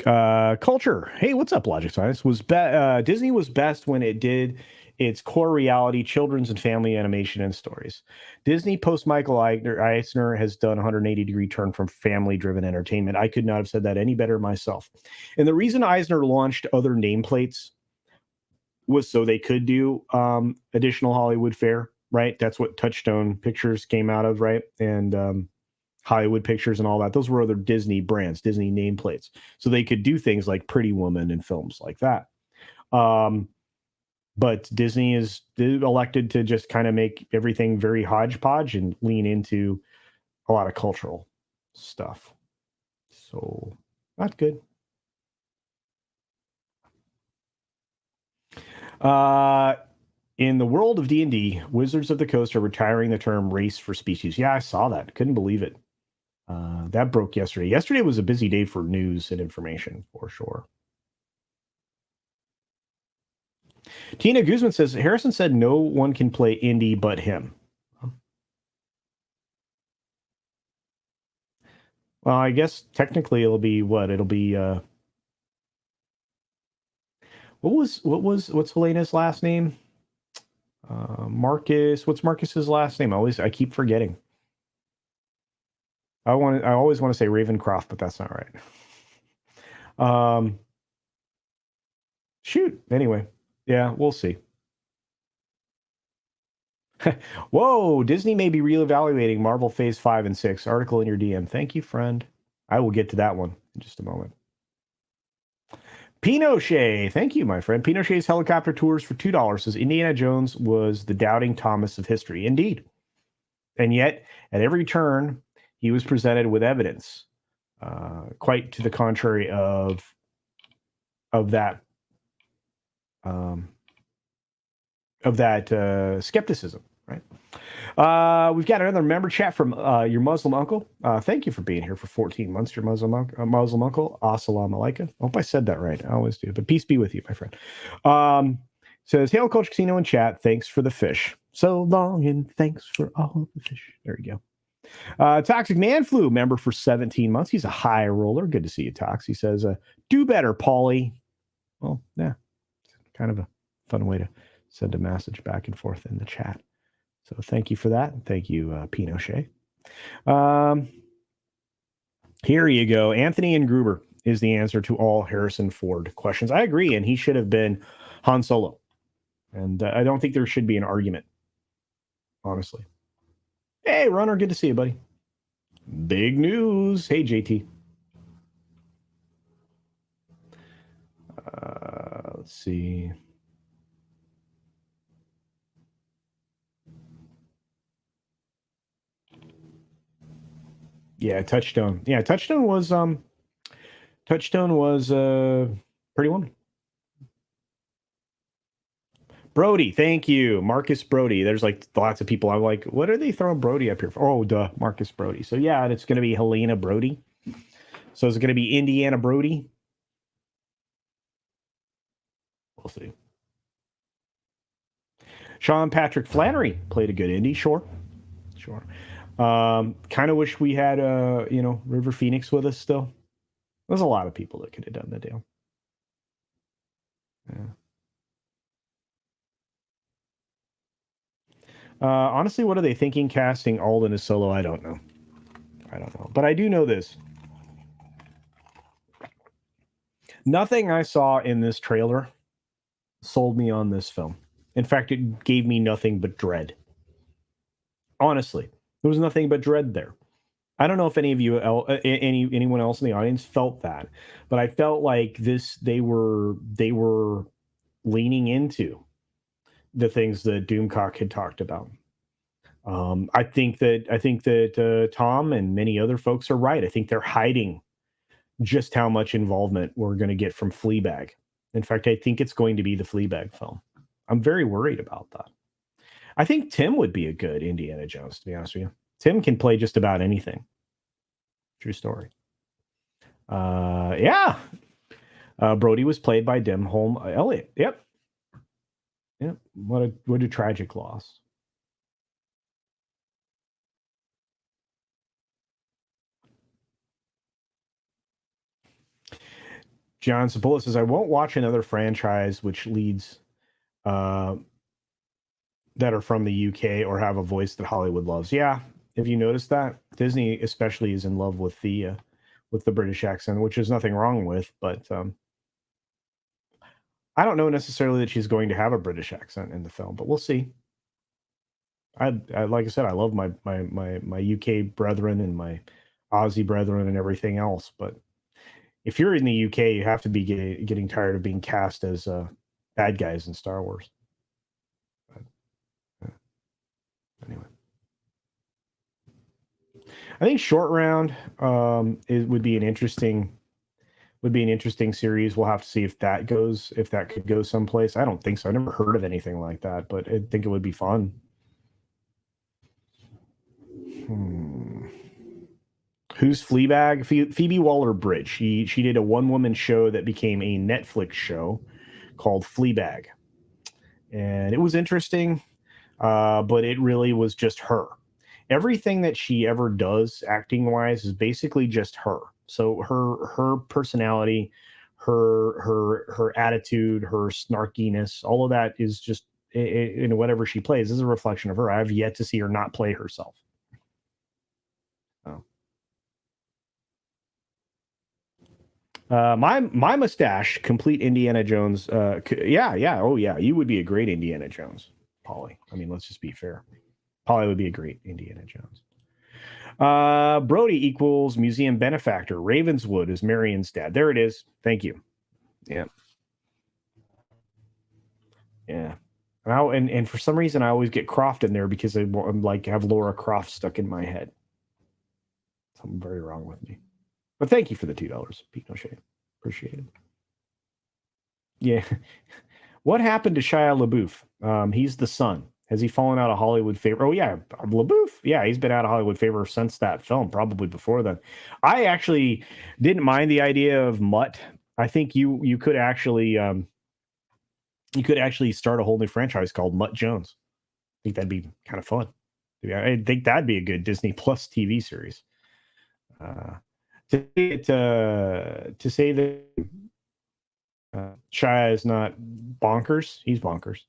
Culture. Hey, what's up, Logic Science? Disney was best when it did its core reality, children's and family animation and stories. Disney post Michael Eisner has done a 180-degree turn from family-driven entertainment. I could not have said that any better myself. And the reason Eisner launched other nameplates was so they could do additional Hollywood fare, right? That's what Touchstone Pictures came out of, right? And Hollywood Pictures and all that. Those were other Disney brands, Disney nameplates. So they could do things like Pretty Woman and films like that. But Disney is elected to just kind of make everything very hodgepodge and lean into a lot of cultural stuff. So not good. In the world of D&D, Wizards of the Coast are retiring the term race for species. Yeah, I saw that. Couldn't believe it. That broke yesterday. Yesterday was a busy day for news and information, for sure. Tina Guzman says, Harrison said no one can play Indy but him. Well, I guess technically it'll be what? It'll be what's Helena's last name? Marcus. What's Marcus's last name? I keep forgetting. I always want to say Ravencroft, but that's not right. Shoot. Anyway, yeah, we'll see. Whoa, Disney may be reevaluating Marvel Phase 5 and 6. Article in your DM. Thank you, friend. I will get to that one in just a moment. Pinochet. Thank you, my friend. Pinochet's helicopter tours for $2 says Indiana Jones was the doubting Thomas of history. Indeed. And yet, at every turn, he was presented with evidence, quite to the contrary of that skepticism, right? We've got another member chat from your Muslim uncle. Thank you for being here for 14 months, your Muslim uncle. Assalamu alaikum. I hope I said that right. I always do, but peace be with you, my friend. Says, Hail Culture Casino in chat. Thanks for the fish. So long and thanks for all the fish. There you go. Toxic Man Flu, member for 17 months. He's a high roller. Good to see you, Tox. He says, do better, Paulie. Well, yeah, kind of a fun way to send a message back and forth in the chat. So thank you for that. Thank you, Pinochet. Here you go. Anthony and Gruber is the answer to all Harrison Ford questions. I agree, and he should have been Han Solo. And I don't think there should be an argument, honestly. Hey, Runner, good to see you, buddy. Big news. Hey, JT. Let's see. Yeah, Touchstone. Yeah, Touchstone was pretty woman. Brody, thank you. Marcus Brody. There's like lots of people. I'm like, what are they throwing Brody up here for? Oh, duh, Marcus Brody. So yeah, it's gonna be Helena Brody. So is it gonna be Indiana Brody? We'll see. Sean Patrick Flannery played a good indie, sure. Kind of wish we had River Phoenix with us still. There's a lot of people that could have done the deal. Yeah. Honestly, what are they thinking casting Alden as Solo? I don't know. But I do know this. Nothing I saw in this trailer sold me on this film. In fact, it gave me nothing but dread. Honestly, there was nothing but dread there. I don't know if any of you, anyone else in the audience felt that, but I felt like they were leaning into the things that Doomcock had talked about. I think that Tom and many other folks are right. I think they're hiding just how much involvement we're going to get from Fleabag. In fact, I think it's going to be the Fleabag film. I'm very worried about that. I think Tim would be a good Indiana Jones, to be honest with you. Tim can play just about anything. True story. Yeah. Brody was played by Denholm Elliott. Yep. What a tragic loss. John Sapola says, I won't watch another franchise which leads that are from the UK or have a voice that Hollywood loves. Yeah, if you notice that, Disney especially is in love with the British accent, which is nothing wrong with, but I don't know necessarily that she's going to have a British accent in the film, but we'll see. I like I said, I love my UK brethren and my Aussie brethren and everything else, but if you're in the UK, you have to be getting tired of being cast as bad guys in Star Wars. Anyway, I think Short Round would be an interesting series. We'll have to see if that could go someplace. I don't think so. I never heard of anything like that, but I think it would be fun. Who's Fleabag? Phoebe Waller-Bridge. She did a one-woman show that became a Netflix show called Fleabag, and it was interesting, but it really was just her. Everything that she ever does acting-wise is basically just her. So her personality, her attitude, her snarkiness, all of that is just in whatever she plays is a reflection of her. I have yet to see her not play herself. Oh. My mustache, complete Indiana Jones. Yeah. Oh yeah, you would be a great Indiana Jones, Polly. I mean, let's just be fair. Polly would be a great Indiana Jones. Brody equals museum benefactor. Ravenswood is Marion's dad. There it is. Thank you. Yeah. Yeah. And for some reason I always get Croft in there because I'm like have Laura Croft stuck in my head. Something very wrong with me. But thank you for the $2, Pete O'Shea. Appreciate it. Yeah. What happened to Shia LaBeouf? He's the son. Has he fallen out of Hollywood favor? Oh yeah, LaBeouf. Yeah, he's been out of Hollywood favor since that film, probably before then. I actually didn't mind the idea of Mutt. I think you could actually start a whole new franchise called Mutt Jones. I think that'd be kind of fun. I think that'd be a good Disney Plus TV series. To say that Shia is not bonkers, he's bonkers,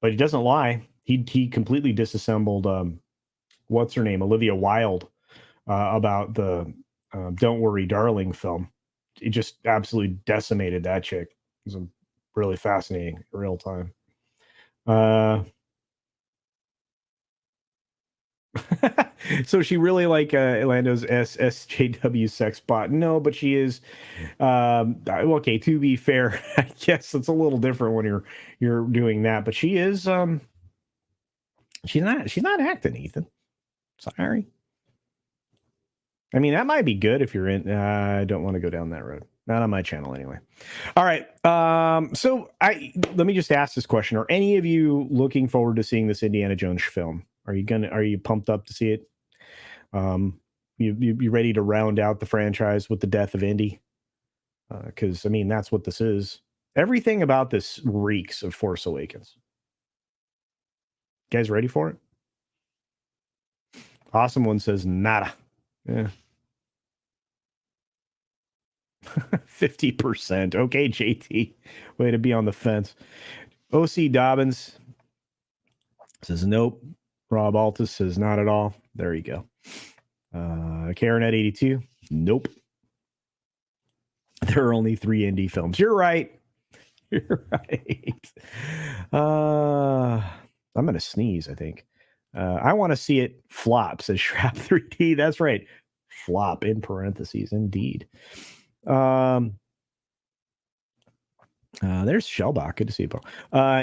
but he doesn't lie. He completely disassembled what's her name, Olivia Wilde, about the "Don't Worry, Darling" film. He just absolutely decimated that chick. It was a really fascinating real time. So she really like Lando's SJW sex bot? No, but she is. Okay, to be fair, I guess it's a little different when you're doing that. But she is. She's not acting, Ethan. Sorry. I mean, that might be good if you're in. I don't want to go down that road. Not on my channel anyway. All right. So let me just ask this question: are any of you looking forward to seeing this Indiana Jones film? Are you pumped up to see it? You ready to round out the franchise with the death of Indy? Because I mean, that's what this is. Everything about this reeks of Force Awakens. You guys ready for it? Awesome one says nada. Yeah. 50%. Okay, JT. Way to be on the fence. OC Dobbins says nope. Rob Altus says not at all. There you go. Karen at 82. Nope. There are only 3 indie films. You're right. You're right. I'm gonna sneeze, I think. I want to see it flop, says Shrap 3D. That's right. Flop in parentheses, indeed. There's Shellbach. Good to see you, Paul.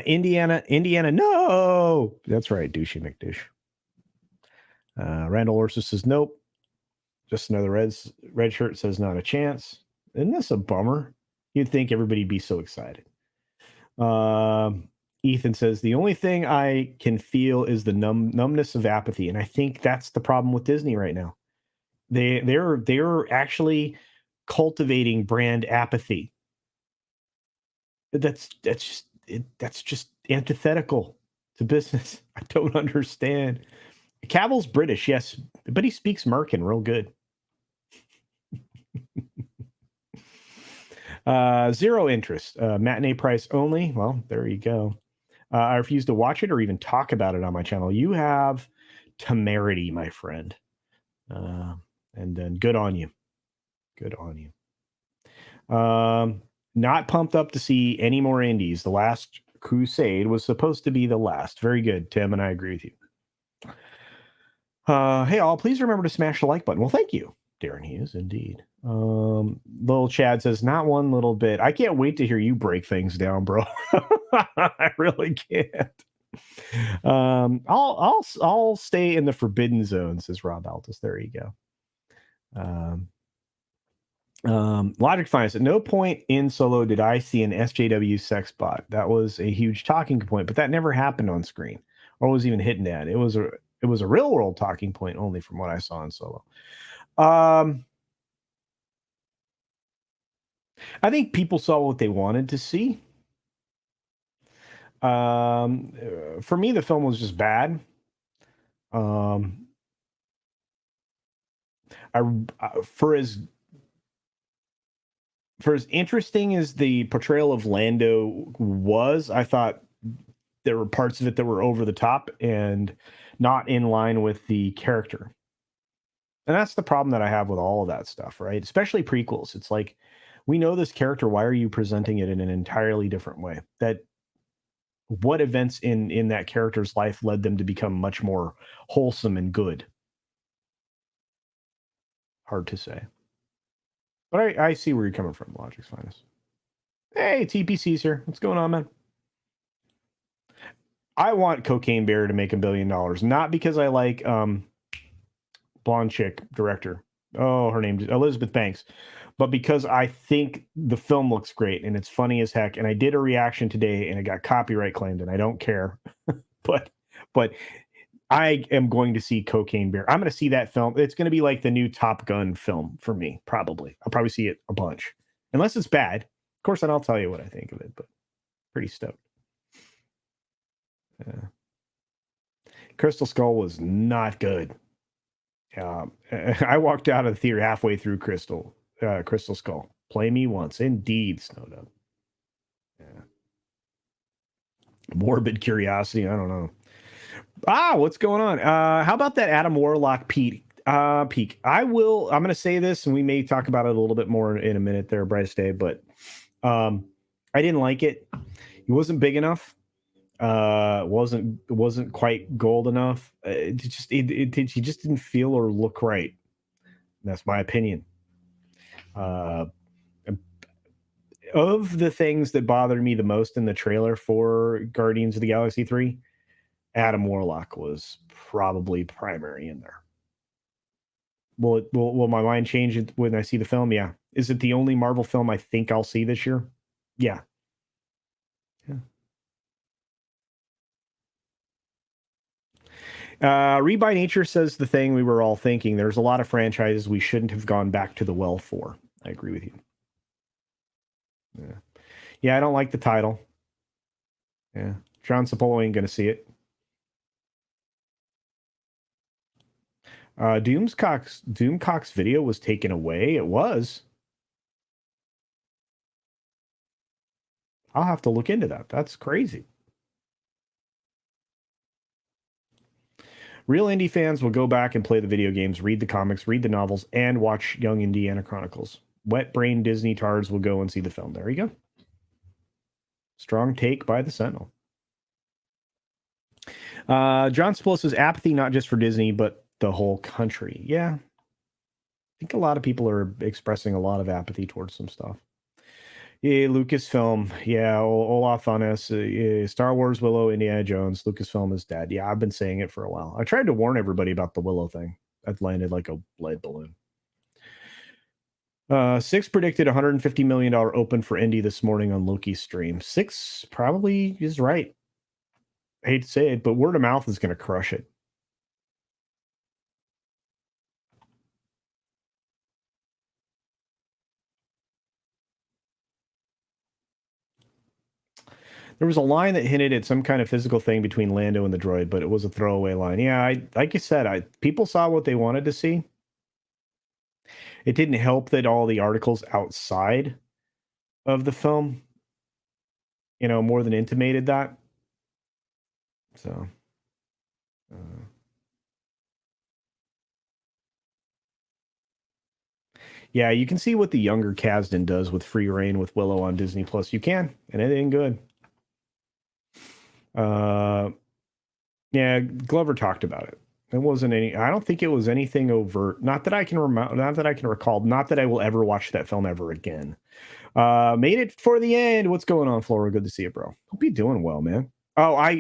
Indiana. No, that's right. Douchey McDouche. Randall Orsus says nope. Just another red shirt says not a chance. Isn't this a bummer? You'd think everybody'd be so excited. Ethan says the only thing I can feel is the numbness of apathy, and I think that's the problem with Disney right now. They're actually cultivating brand apathy. That's just antithetical to business. I don't understand. Cavill's British, yes, but he speaks Merkin real good. Zero interest. Matinee price only. Well, there you go. I refuse to watch it or even talk about it on my channel. You have temerity, my friend. And then good on you. Good on you. Not pumped up to see any more indies. The Last Crusade was supposed to be the last. Very good, Tim, and I agree with you. Hey, all, please remember to smash the like button. Well, thank you, Darren Hughes, indeed. Little Chad says, not one little bit. I can't wait to hear you break things down, bro. I really can't. I'll stay in the forbidden zone, says Rob Altus. There you go. Logic Finance. At no point in Solo did I see an SJW sex bot. That was a huge talking point, but that never happened on screen or was even hinted at. It was a real world talking point only from what I saw in Solo. I think people saw what they wanted to see. For me, the film was just bad. For as interesting as the portrayal of Lando was, I thought there were parts of it that were over the top and not in line with the character. And that's the problem that I have with all of that stuff, right? Especially prequels. It's like, we know this character. Why are you presenting it in an entirely different way? What events in that character's life led them to become much more wholesome and good? Hard to say. But I see where you're coming from, Logic's Finest. Hey, TPC's here. What's going on, man? I want Cocaine Bear to make $1 billion, not because I like blonde chick director. Oh, her name is Elizabeth Banks. But because I think the film looks great and it's funny as heck. And I did a reaction today and it got copyright claimed and I don't care. but I am going to see Cocaine Bear. I'm going to see that film. It's going to be like the new Top Gun film for me, probably. I'll probably see it a bunch. Unless it's bad. Of course, then I'll tell you what I think of it, but pretty stoked. Crystal Skull was not good. I walked out of the theater halfway through Crystal Skull. Play me once. Indeed, Snowed Up. Yeah. Morbid curiosity. I don't know. What's going on? How about that Adam Warlock peak? I'm going to say this, and we may talk about it a little bit more in a minute there, Bryce Day, but I didn't like it. It wasn't big enough. Wasn't quite gold enough. He just didn't feel or look right. That's my opinion. Of the things that bothered me the most in the trailer for Guardians of the Galaxy 3, Adam Warlock was probably primary in there. Will my mind change when I see the film? Yeah. Is it the only Marvel film I think I'll see this year? Yeah. Read by Nature says the thing we were all thinking. There's a lot of franchises we shouldn't have gone back to the well for. I agree with you. Yeah, I don't like the title. Yeah. John Sapolo ain't going to see it. Doomcock's video was taken away. It was. I'll have to look into that. That's crazy. Real indie fans will go back and play the video games, read the comics, read the novels, and watch Young Indiana Chronicles. Wet brain Disney tards will go and see the film. There you go. Strong take by the Sentinel. John Spolo says apathy not just for Disney, but the whole country. Yeah. I think a lot of people are expressing a lot of apathy towards some stuff. Yeah, Lucasfilm. Yeah, Olaf on us. Star Wars, Willow, Indiana Jones. Lucasfilm is dead. Yeah, I've been saying it for a while. I tried to warn everybody about the Willow thing. That landed like a lead balloon. Six predicted $150 million open for Indy this morning on Loki's stream. Six probably is right. I hate to say it, but word of mouth is going to crush it. There was a line that hinted at some kind of physical thing between Lando and the droid, but it was a throwaway line. Yeah, like you said, people saw what they wanted to see. It didn't help that all the articles outside of the film, more than intimated that. So, yeah, you can see what the younger Kasdan does with Free Reign with Willow on Disney Plus. You can, and it ain't good. Yeah, Glover talked about it. It wasn't any. I don't think it was anything overt. Not that I can remember. Not that I can recall. Not that I will ever watch that film ever again. Made it for the end. What's going on, Flora? Good to see you, bro. Hope you're doing well, man. Oh, I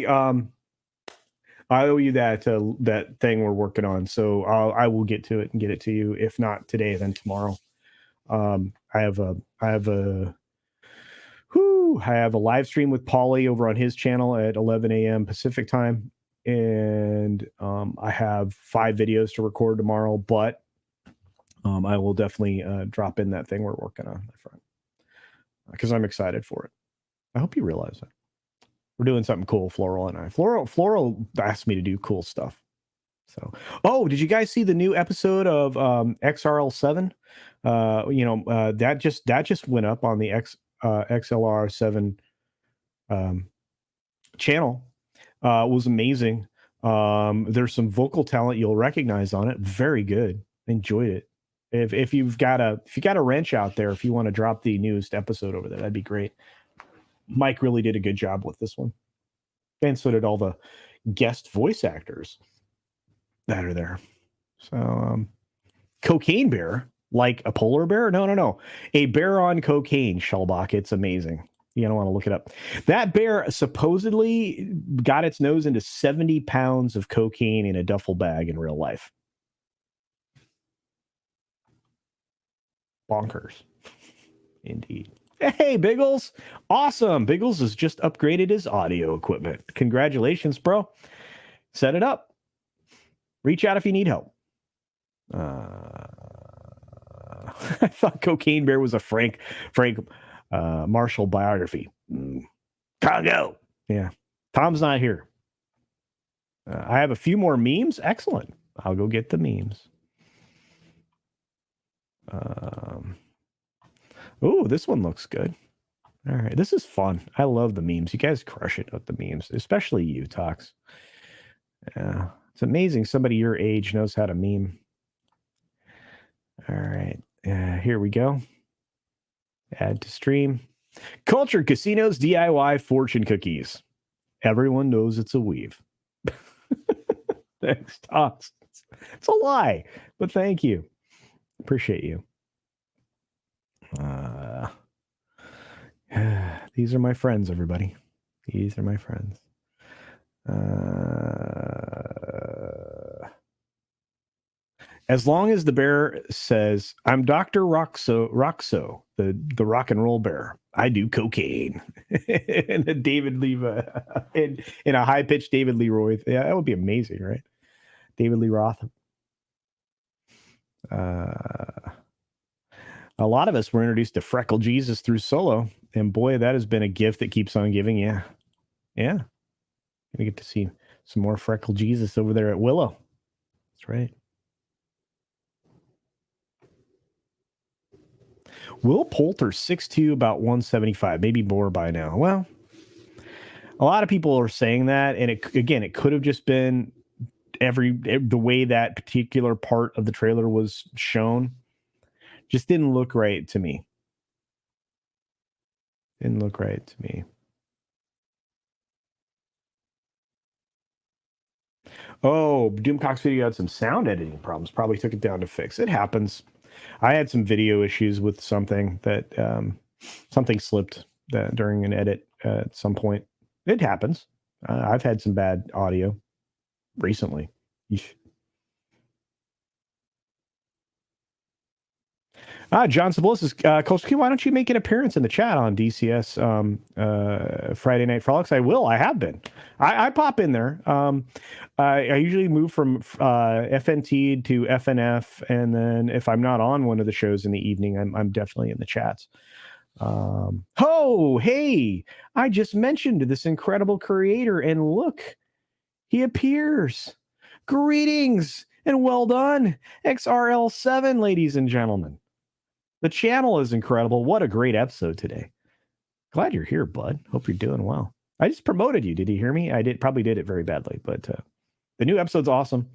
owe you that thing we're working on, so I will get to it and get it to you. If not today, then tomorrow. I have a live stream with Paulie over on his channel at 11 a.m. Pacific time, and I have 5 videos to record tomorrow. But I will definitely drop in that thing we're working on, my friend, because I'm excited for it. I hope you realize that. We're doing something cool, Floral and I. Floral asked me to do cool stuff. So, did you guys see the new episode of XRL7? That just went up on the XLR7 channel. Was amazing. There's some vocal talent you'll recognize on it. Very good. Enjoyed it. If you've got a wrench out there, if you want to drop the newest episode over there, that'd be great. Mike really did a good job with this one. And so did all the guest voice actors that are there. So, Cocaine Bear, like a polar bear? No. A bear on cocaine, Shellbach. It's amazing. You don't want to look it up. That bear supposedly got its nose into 70 pounds of cocaine in a duffel bag in real life. Bonkers. Indeed. Hey, Biggles. Awesome. Biggles has just upgraded his audio equipment. Congratulations, bro. Set it up. Reach out if you need help. I thought Cocaine Bear was a Frank Marshall biography. Congo. Yeah. Tom's not here. I have a few more memes. Excellent. I'll go get the memes. This one looks good. All right. This is fun. I love the memes. You guys crush it with the memes, especially you, Tox. Yeah. It's amazing somebody your age knows how to meme. All right. Here we go. Add to stream. Culture Casino's DIY fortune cookies. Everyone knows it's a weave. Thanks, Tox. It's a lie, but thank you. Appreciate you. These are my friends, everybody. These are my friends. As long as the bear says, I'm Dr. Roxo, the rock and roll bear. I do cocaine. And a David Lee, in a high-pitched David Lee Roth. Yeah, that would be amazing, right? David Lee Roth. A lot of us were introduced to Freckle Jesus through Solo. And boy, that has been a gift that keeps on giving. Yeah. Yeah. We get to see some more Freckle Jesus over there at Willow. That's right. Will Poulter, 6'2", about 175, maybe more by now. Well, a lot of people are saying that, and it could have just been the way that particular part of the trailer was shown. Just didn't look right to me. Oh, Doomcock's video had some sound editing problems. Probably took it down to fix. It happens. I had some video issues with something that something slipped during an edit at some point. It happens. I've had some bad audio recently. John Sabolis is, Coach Q, why don't you make an appearance in the chat on DCS Friday Night Frolics? I will. I have been. I pop in there. I usually move from FNT to FNF, and then if I'm not on one of the shows in the evening, I'm definitely in the chats. Hey, I just mentioned this incredible creator, and look, he appears. Greetings and well done, XRL7, ladies and gentlemen. The channel is incredible. What a great episode today. Glad you're here, bud. Hope you're doing well. I just promoted you. Did you hear me? I probably did it very badly, but the new episode's awesome.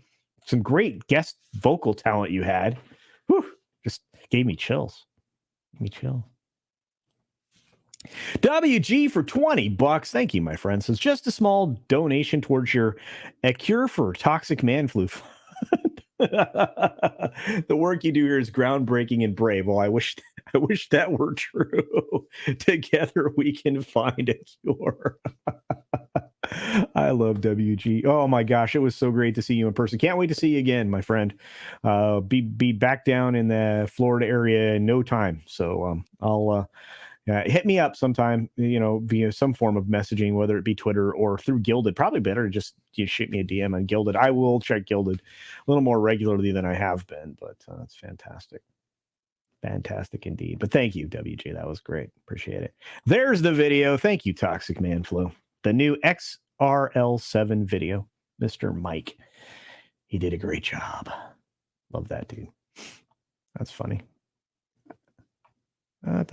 Some great guest vocal talent you had. Whew, just gave me chills. WG for $20. Thank you, my friend. So it's just a small donation towards a cure for toxic man flu. The work you do here is groundbreaking and brave. Well, I wish that were true. Together we can find a cure. I love WG. Oh my gosh, it was so great to see you in person. Can't wait to see you again, my friend. Be back down in the Florida area in no time. So I'll hit me up sometime, via some form of messaging, whether it be Twitter or through Gilded. Probably better just shoot me a DM on Gilded. I will check Gilded a little more regularly than I have been, but it's fantastic. Fantastic indeed. But thank you, WJ. That was great. Appreciate it. There's the video. Thank you, Toxic Man Flu. The new XRL7 video. Mr. Mike. He did a great job. Love that dude. That's funny. Let's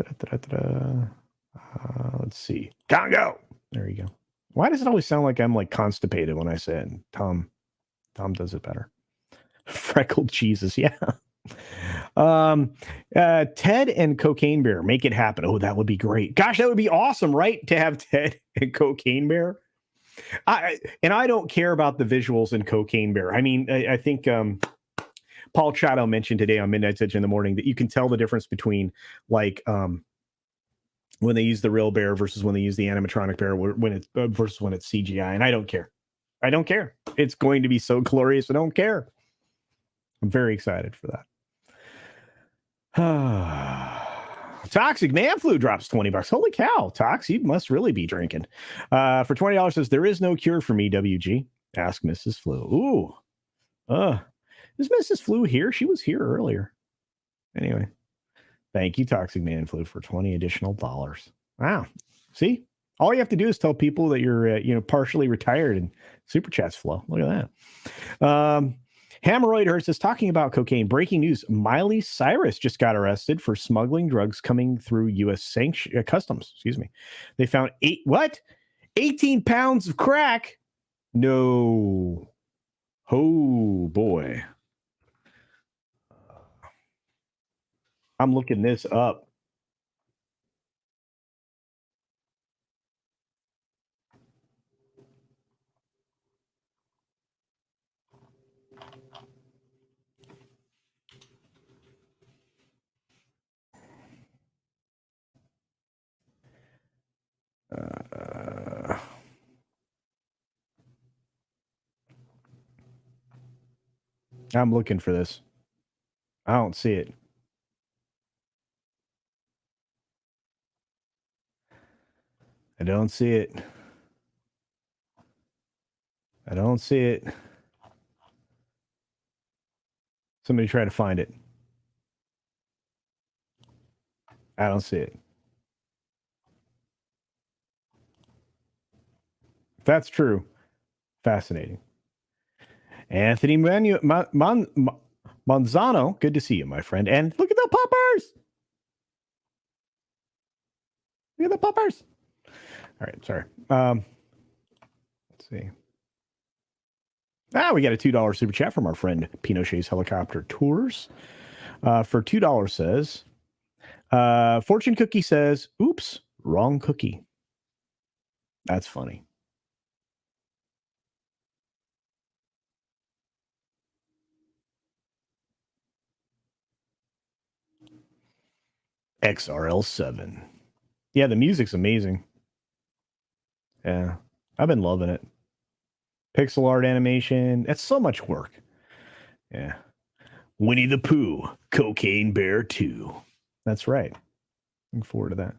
see. Congo. There you go. Why does it always sound like I'm like constipated when I say it? Tom does it better. Freckled Jesus. Yeah. Ted and Cocaine Bear, make it happen. Oh, that would be great. Gosh, that would be awesome, right? To have Ted and Cocaine Bear. I don't care about the visuals in Cocaine Bear. I mean, I think Paul Chato mentioned today on Midnight Edge in the morning that you can tell the difference between like when they use the real bear versus when they use the animatronic bear versus when it's CGI. And I don't care. It's going to be so glorious. I don't care. I'm very excited for that. Toxic Man Flu drops $20. Holy cow, Tox, you must really be drinking. For $20 says, there is no cure for me, WG. Ask Mrs. Flu. Ooh. Is Mrs. Flu here? She was here earlier. Anyway, thank you, Toxic Man Flu, for $20 additional. Wow. See? All you have to do is tell people that you're partially retired and Super Chats flow. Look at that. Hemorrhoid Hurts is talking about cocaine. Breaking news. Miley Cyrus just got arrested for smuggling drugs coming through U.S. customs. Excuse me. They found 18 pounds of crack. No. Oh, boy. I'm looking this up. I'm looking for this. I don't see it. I don't see it. I don't see it. Somebody try to find it. I don't see it. If that's true, fascinating. Anthony Manzano, good to see you, my friend. And look at the poppers. Look at the poppers. All right, sorry. Let's see. We got a $2 super chat from our friend Pinochet's Helicopter Tours. For $2 says, Fortune Cookie says, oops, wrong cookie. That's funny. XRL7. Yeah, the music's amazing. Yeah, I've been loving it. Pixel art animation. That's so much work. Yeah. Winnie the Pooh, Cocaine Bear 2. That's right. Looking forward to that.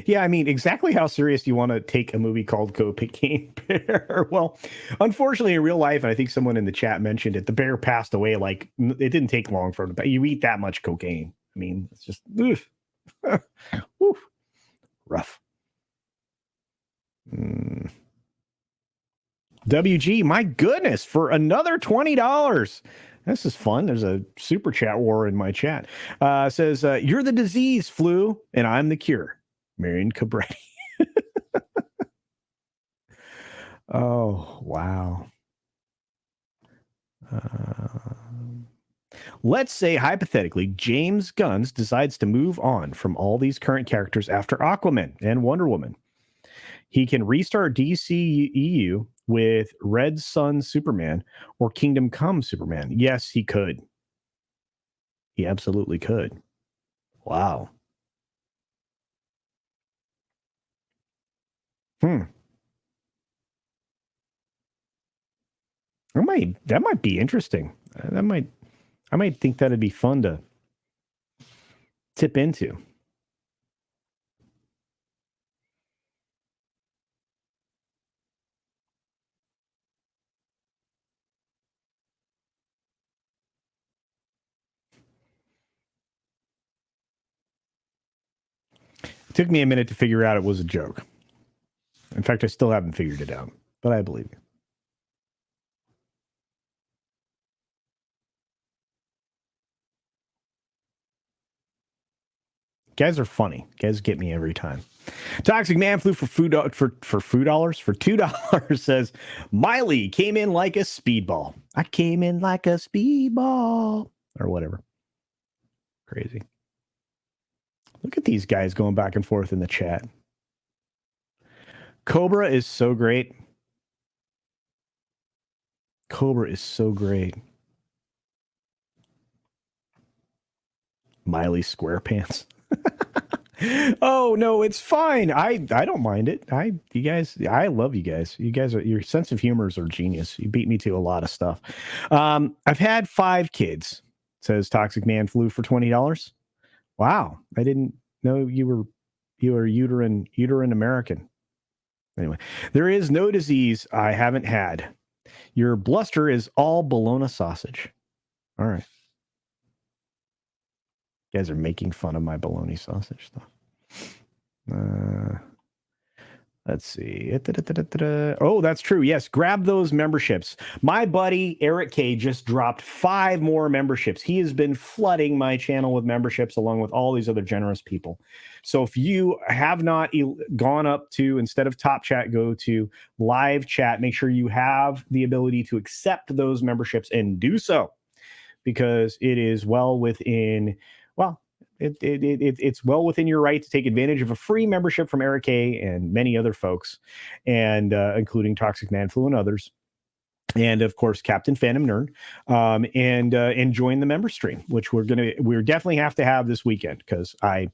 Yeah, I mean, exactly how serious do you want to take a movie called Cocaine Bear? Well, unfortunately, in real life, and I think someone in the chat mentioned it, the bear passed away. Like, it didn't take long for him to. You eat that much cocaine. I mean, it's just rough. WG, my goodness, for another $20. This is fun. There's a super chat war in my chat. Says, you're the disease, flu, and I'm the cure. Marion Cabretti. Oh, wow. Let's say, hypothetically, James Gunn decides to move on from all these current characters after Aquaman and Wonder Woman. He can restart DCEU with Red Sun Superman or Kingdom Come Superman. Yes, he could. He absolutely could. Wow. That might be interesting. I might think that'd be fun to tip into. It took me a minute to figure out it was a joke. In fact, I still haven't figured it out, but I believe you. Guys are funny. Guys get me every time. Toxic Man flew for $2 for $2 says Miley came in like a speedball. I came in like a speedball or whatever. Crazy. Look at these guys going back and forth in the chat. Cobra is so great. Cobra is so great. Miley SquarePants. Oh no, it's fine. I don't mind it. I love you guys. You guys are, your sense of humors are genius. You beat me to a lot of stuff. I've had 5 kids, says Toxic Man flew for $20. Wow. I didn't know you were uterine American. Anyway, there is no disease I haven't had. Your bluster is all bologna sausage. All right. You guys are making fun of my bologna sausage stuff. Let's see. Oh, that's true. Yes, grab those memberships. My buddy Eric K just dropped 5 more memberships. He has been flooding my channel with memberships along with all these other generous people. So if you have not gone up to, instead of top chat, go to live chat, make sure you have the ability to accept those memberships and do so, because it is well within, it's well within your right to take advantage of a free membership from Eric K and many other folks, and including Toxic Man Flu and others. and of course Captain Phantom Nerd, and join the member stream, which we're definitely have to have this weekend, because I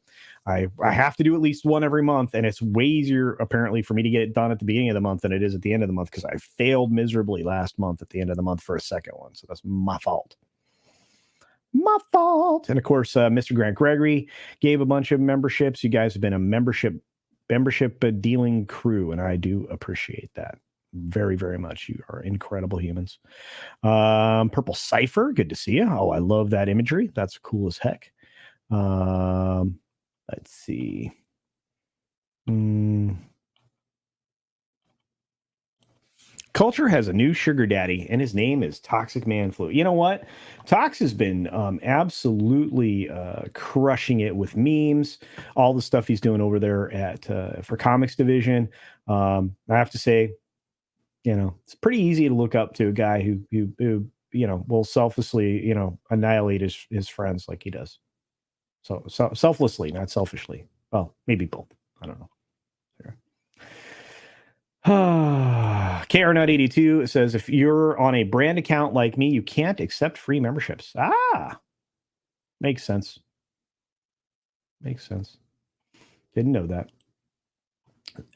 have to do at least one every month, and it's way easier apparently for me to get it done at the beginning of the month than it is at the end of the month, because I failed miserably last month at the end of the month for a second one, so that's my fault. And of course, Mr. Grant Gregory gave a bunch of memberships. You guys have been a membership dealing crew, and I do appreciate that very, very much. You are incredible humans. Purple Cipher, good to see you. Oh, I love that imagery. That's cool as heck. Let's see. Culture has a new sugar daddy, and his name is Toxic Man Flu. You know what? Tox has been absolutely crushing it with memes, all the stuff he's doing over there at for Comics Division. I have to say, it's pretty easy to look up to a guy who will selflessly, annihilate his friends like he does. So selflessly, not selfishly. Well, maybe both. I don't know. KR982 says, if you're on a brand account like me, you can't accept free memberships. Makes sense. Didn't know that.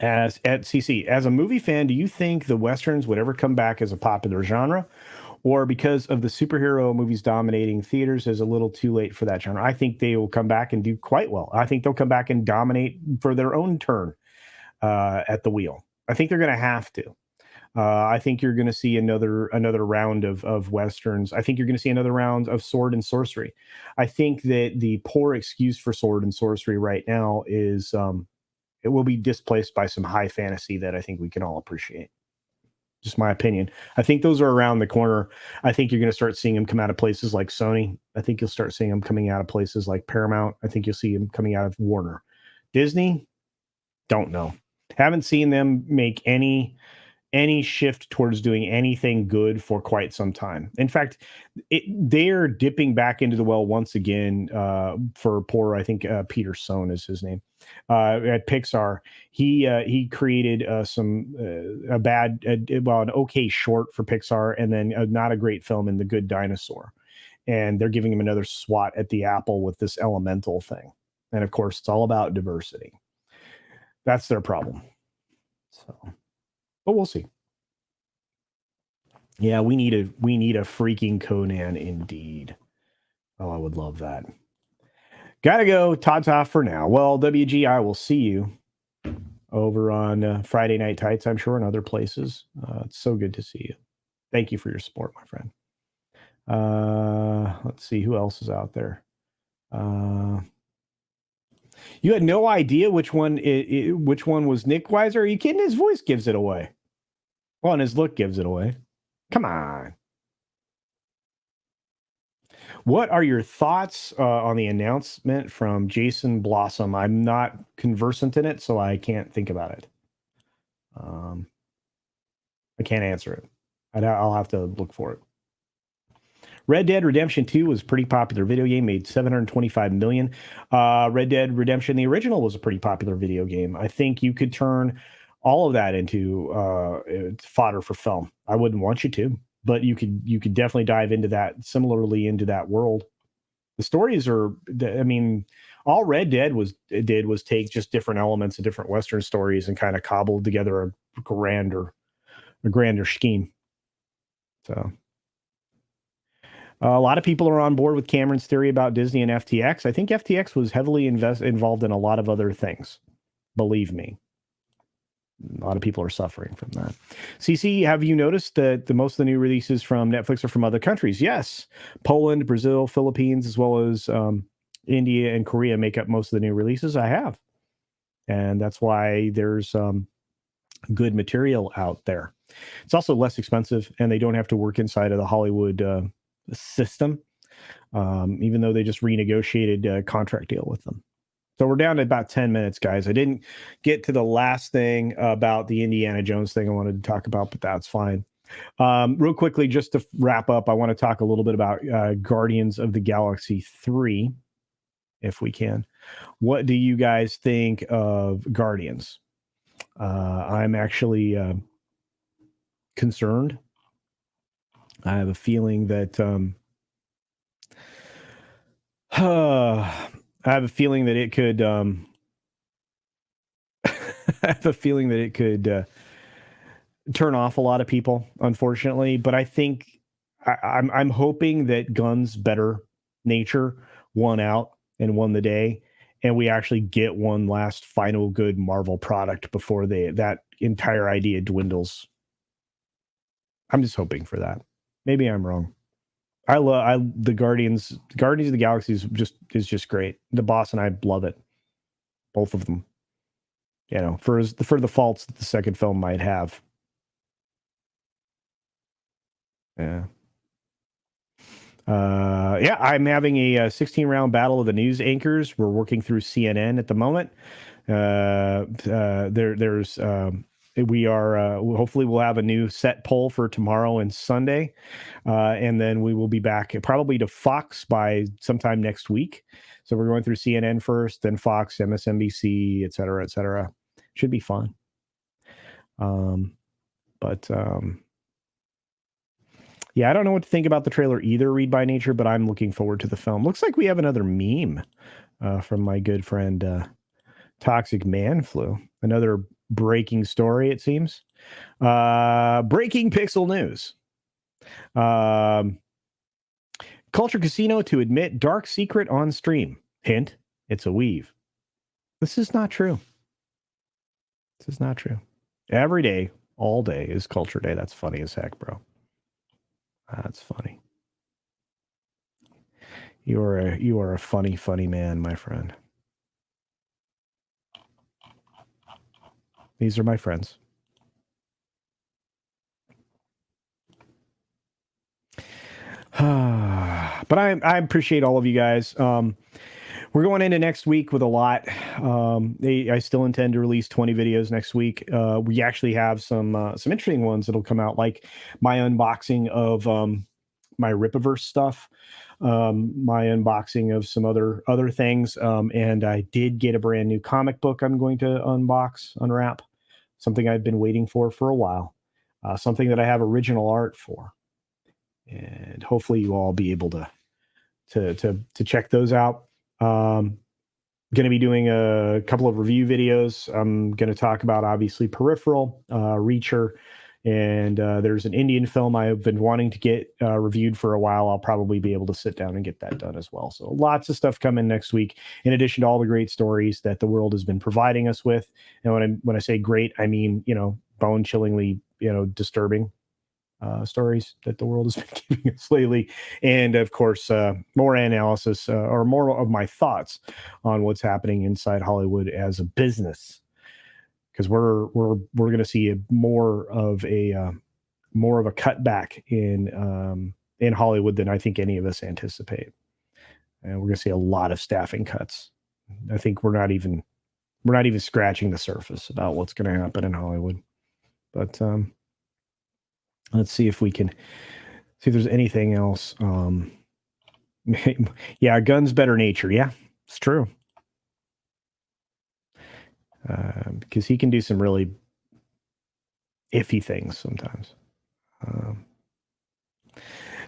At CC, as a movie fan, do you think the Westerns would ever come back as a popular genre? Or because of the superhero movies dominating theaters, is a little too late for that genre? I think they will come back and do quite well. I think they'll come back and dominate for their own turn at the wheel. I think they're going to have to. I think you're going to see another round of Westerns. I think you're going to see another round of sword and sorcery. I think that the poor excuse for sword and sorcery right now is it will be displaced by some high fantasy that I think we can all appreciate. Just my opinion. I think those are around the corner. I think you're going to start seeing them come out of places like Sony. I think you'll start seeing them coming out of places like Paramount. I think you'll see them coming out of Warner. Disney, don't know. Haven't seen them make any shift towards doing anything good for quite some time. In fact, they're dipping back into the well once again for poor, I think Peter Sohn is his name, at Pixar. He created an okay short for Pixar, and then not a great film in The Good Dinosaur. And they're giving him another swat at the apple with this elemental thing. And of course, it's all about diversity. That's their problem. So, but we'll see. Yeah, we need a freaking Conan indeed. Oh, I would love that. Gotta go. Ta-ta for now. Well, WG, I will see you over on Friday Night Tights, I'm sure, and other places. It's so good to see you. Thank you for your support, my friend. Let's see who else is out there. You had no idea which one was Nick Weiser? Are you kidding? His voice gives it away. Well, and his look gives it away. Come on. What are your thoughts on the announcement from Jason Blossom? I'm not conversant in it, so I can't think about it. I can't answer it. I'll have to look for it. Red Dead Redemption 2 was a pretty popular video game, made $725 million. Red Dead Redemption, the original, was a pretty popular video game. I think you could turn all of that into fodder for film. I wouldn't want you to, but you could definitely dive into that, similarly into that world. The stories are, I mean, all Red Dead did was take just different elements of different Western stories and kind of cobbled together a grander scheme. So a lot of people are on board with Cameron's theory about Disney and FTX. I think FTX was heavily involved in a lot of other things. Believe me. A lot of people are suffering from that. CC, have you noticed that most of the new releases from Netflix are from other countries? Yes. Poland, Brazil, Philippines, as well as India and Korea make up most of the new releases. I have. And that's why there's good material out there. It's also less expensive, and they don't have to work inside of the Hollywood system, even though they just renegotiated a contract deal with them. So we're down to about 10 minutes, guys. I didn't get to the last thing about the Indiana Jones thing I wanted to talk about, but that's fine. Real quickly, just to wrap up, I want to talk a little bit about Guardians of the Galaxy 3, if we can. What do you guys think of Guardians? I'm actually concerned. I have a feeling that I have a feeling that it could I have a feeling that it could turn off a lot of people, unfortunately. But I think I'm hoping that Gunn's better nature won out and won the day, and we actually get one last final good Marvel product before that entire idea dwindles. I'm just hoping for that. Maybe I'm wrong. I the Guardians of the Galaxy is just great. The boss and I love it, both of them. You know, for the faults that the second film might have. Yeah. Yeah, I'm having a 16 round battle of the news anchors. We're working through CNN at the moment. There's we are hopefully we'll have a new set poll for tomorrow and Sunday, and then we will be back probably to Fox by sometime next week. So we're going through CNN first, then Fox, MSNBC, et cetera, et cetera. Should be fun. But yeah, I don't know what to think about the trailer either, Read by Nature, but I'm looking forward to the film. Looks like we have another meme from my good friend Toxic Man Flu. Another breaking story, it seems. Breaking Pixel News. CultureCasino to admit dark secret on stream. Hint, it's a weave. This is not true. This is not true. Every day, all day is Culture Day. That's funny as heck, bro. That's funny. You are a funny, funny man, my friend. These are my friends. But I appreciate all of you guys. We're going into next week with a lot. I still intend to release 20 videos next week. We actually have some interesting ones that'll come out, like my unboxing of my Ripiverse stuff, my unboxing of some other things, and I did get a brand new comic book I'm going to unwrap, something I've been waiting for a while, something that I have original art for, and hopefully you all be able to check those out. Going to be doing a couple of review videos. I'm going to talk about, obviously, Peripheral, Reacher, and there's an Indian film I've been wanting to get reviewed for a while. I'll probably be able to sit down and get that done as well. So lots of stuff coming next week, in addition to all the great stories that the world has been providing us with. And when I say great, I mean, bone-chillingly, disturbing stories that the world has been giving us lately, and of course more analysis or more of my thoughts on what's happening inside Hollywood as a business, because we're going to see more of a cutback in Hollywood than I think any of us anticipate, and we're going to see a lot of staffing cuts. I think we're not even scratching the surface about what's going to happen in Hollywood, but let's see if there's anything else. Yeah, Gunn's better nature. Yeah, it's true. Because he can do some really iffy things sometimes.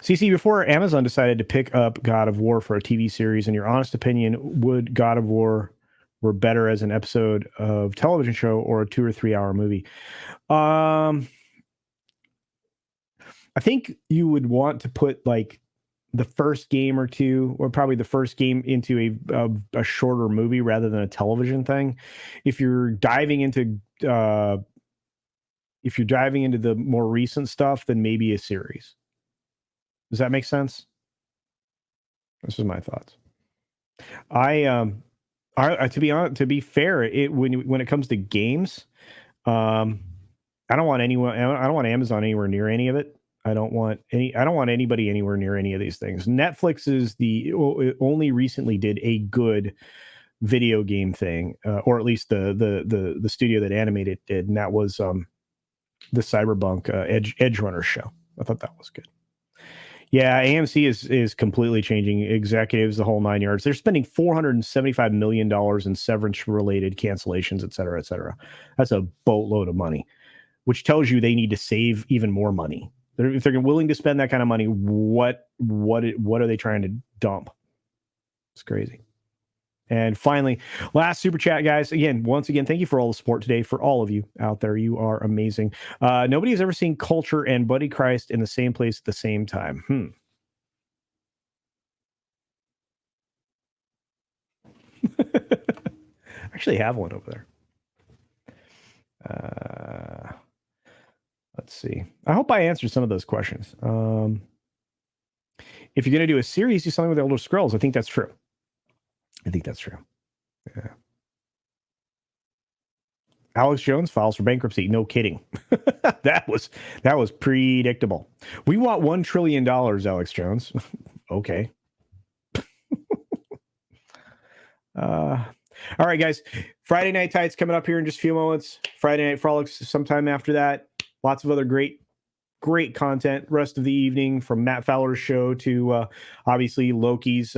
CC, before Amazon decided to pick up God of War for a TV series, in your honest opinion, would God of War were better as an episode of television show or a 2 or 3 hour movie? I think you would want to put like the first game or two, or probably the first game, into a shorter movie rather than a television thing. If you're diving into the more recent stuff, then maybe a series. Does that make sense? This is my thoughts. To be fair, when it comes to games, I don't want Amazon anywhere near any of it. I don't want anybody anywhere near any of these things. Netflix is only recently did a good video game thing, or at least the studio that animated did, and that was the Cyberpunk Edge Runner show. I thought that was good. Yeah, AMC is completely changing executives, the whole 9 yards. They're spending $475 million in severance-related cancellations, et cetera, et cetera. That's a boatload of money, which tells you they need to save even more money. If they're willing to spend that kind of money, what are they trying to dump? It's crazy. And finally, last super chat, guys. Once again, thank you for all the support today. For all of you out there, you are amazing. Nobody has ever seen Culture and Buddy Christ in the same place at the same time. I actually have one over there. Let's see. I hope I answered some of those questions. If you're going to do a series, do something with Elder Scrolls. I think that's true. Yeah. Alex Jones files for bankruptcy. No kidding. that was predictable. We want $1 trillion, Alex Jones. Okay. All right, guys. Friday Night Tights coming up here in just a few moments. Friday Night Frolics sometime after that. Lots of other great content rest of the evening, from Matt Fowler's show to obviously Loki's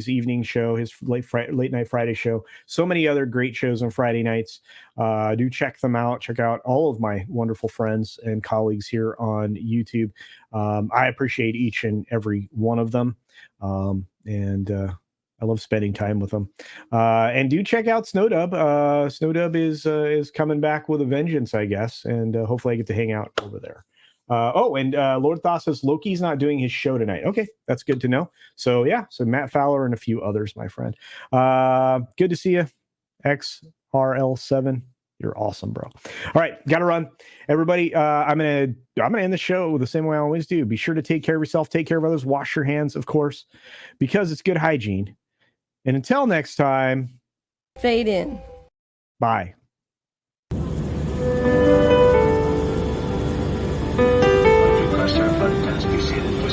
evening show, his late night Friday show. So many other great shows on Friday nights. Do check them out. Check out all of my wonderful friends and colleagues here on YouTube. I appreciate each and every one of them. And I love spending time with them. And do check out Snowdub. Snowdub is coming back with a vengeance, I guess. And hopefully I get to hang out over there. And Lord Thaw says Loki's not doing his show tonight. Okay, that's good to know. So yeah, so Matt Fowler and a few others, my friend. Good to see you, XRL7. You're awesome, bro. All right, gotta run. Everybody, I'm gonna end the show the same way I always do. Be sure to take care of yourself, take care of others, wash your hands, of course, because it's good hygiene. And until next time, fade in. Bye.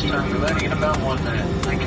We're landing in about 1 minute. Thank you.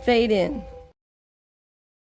Fade in.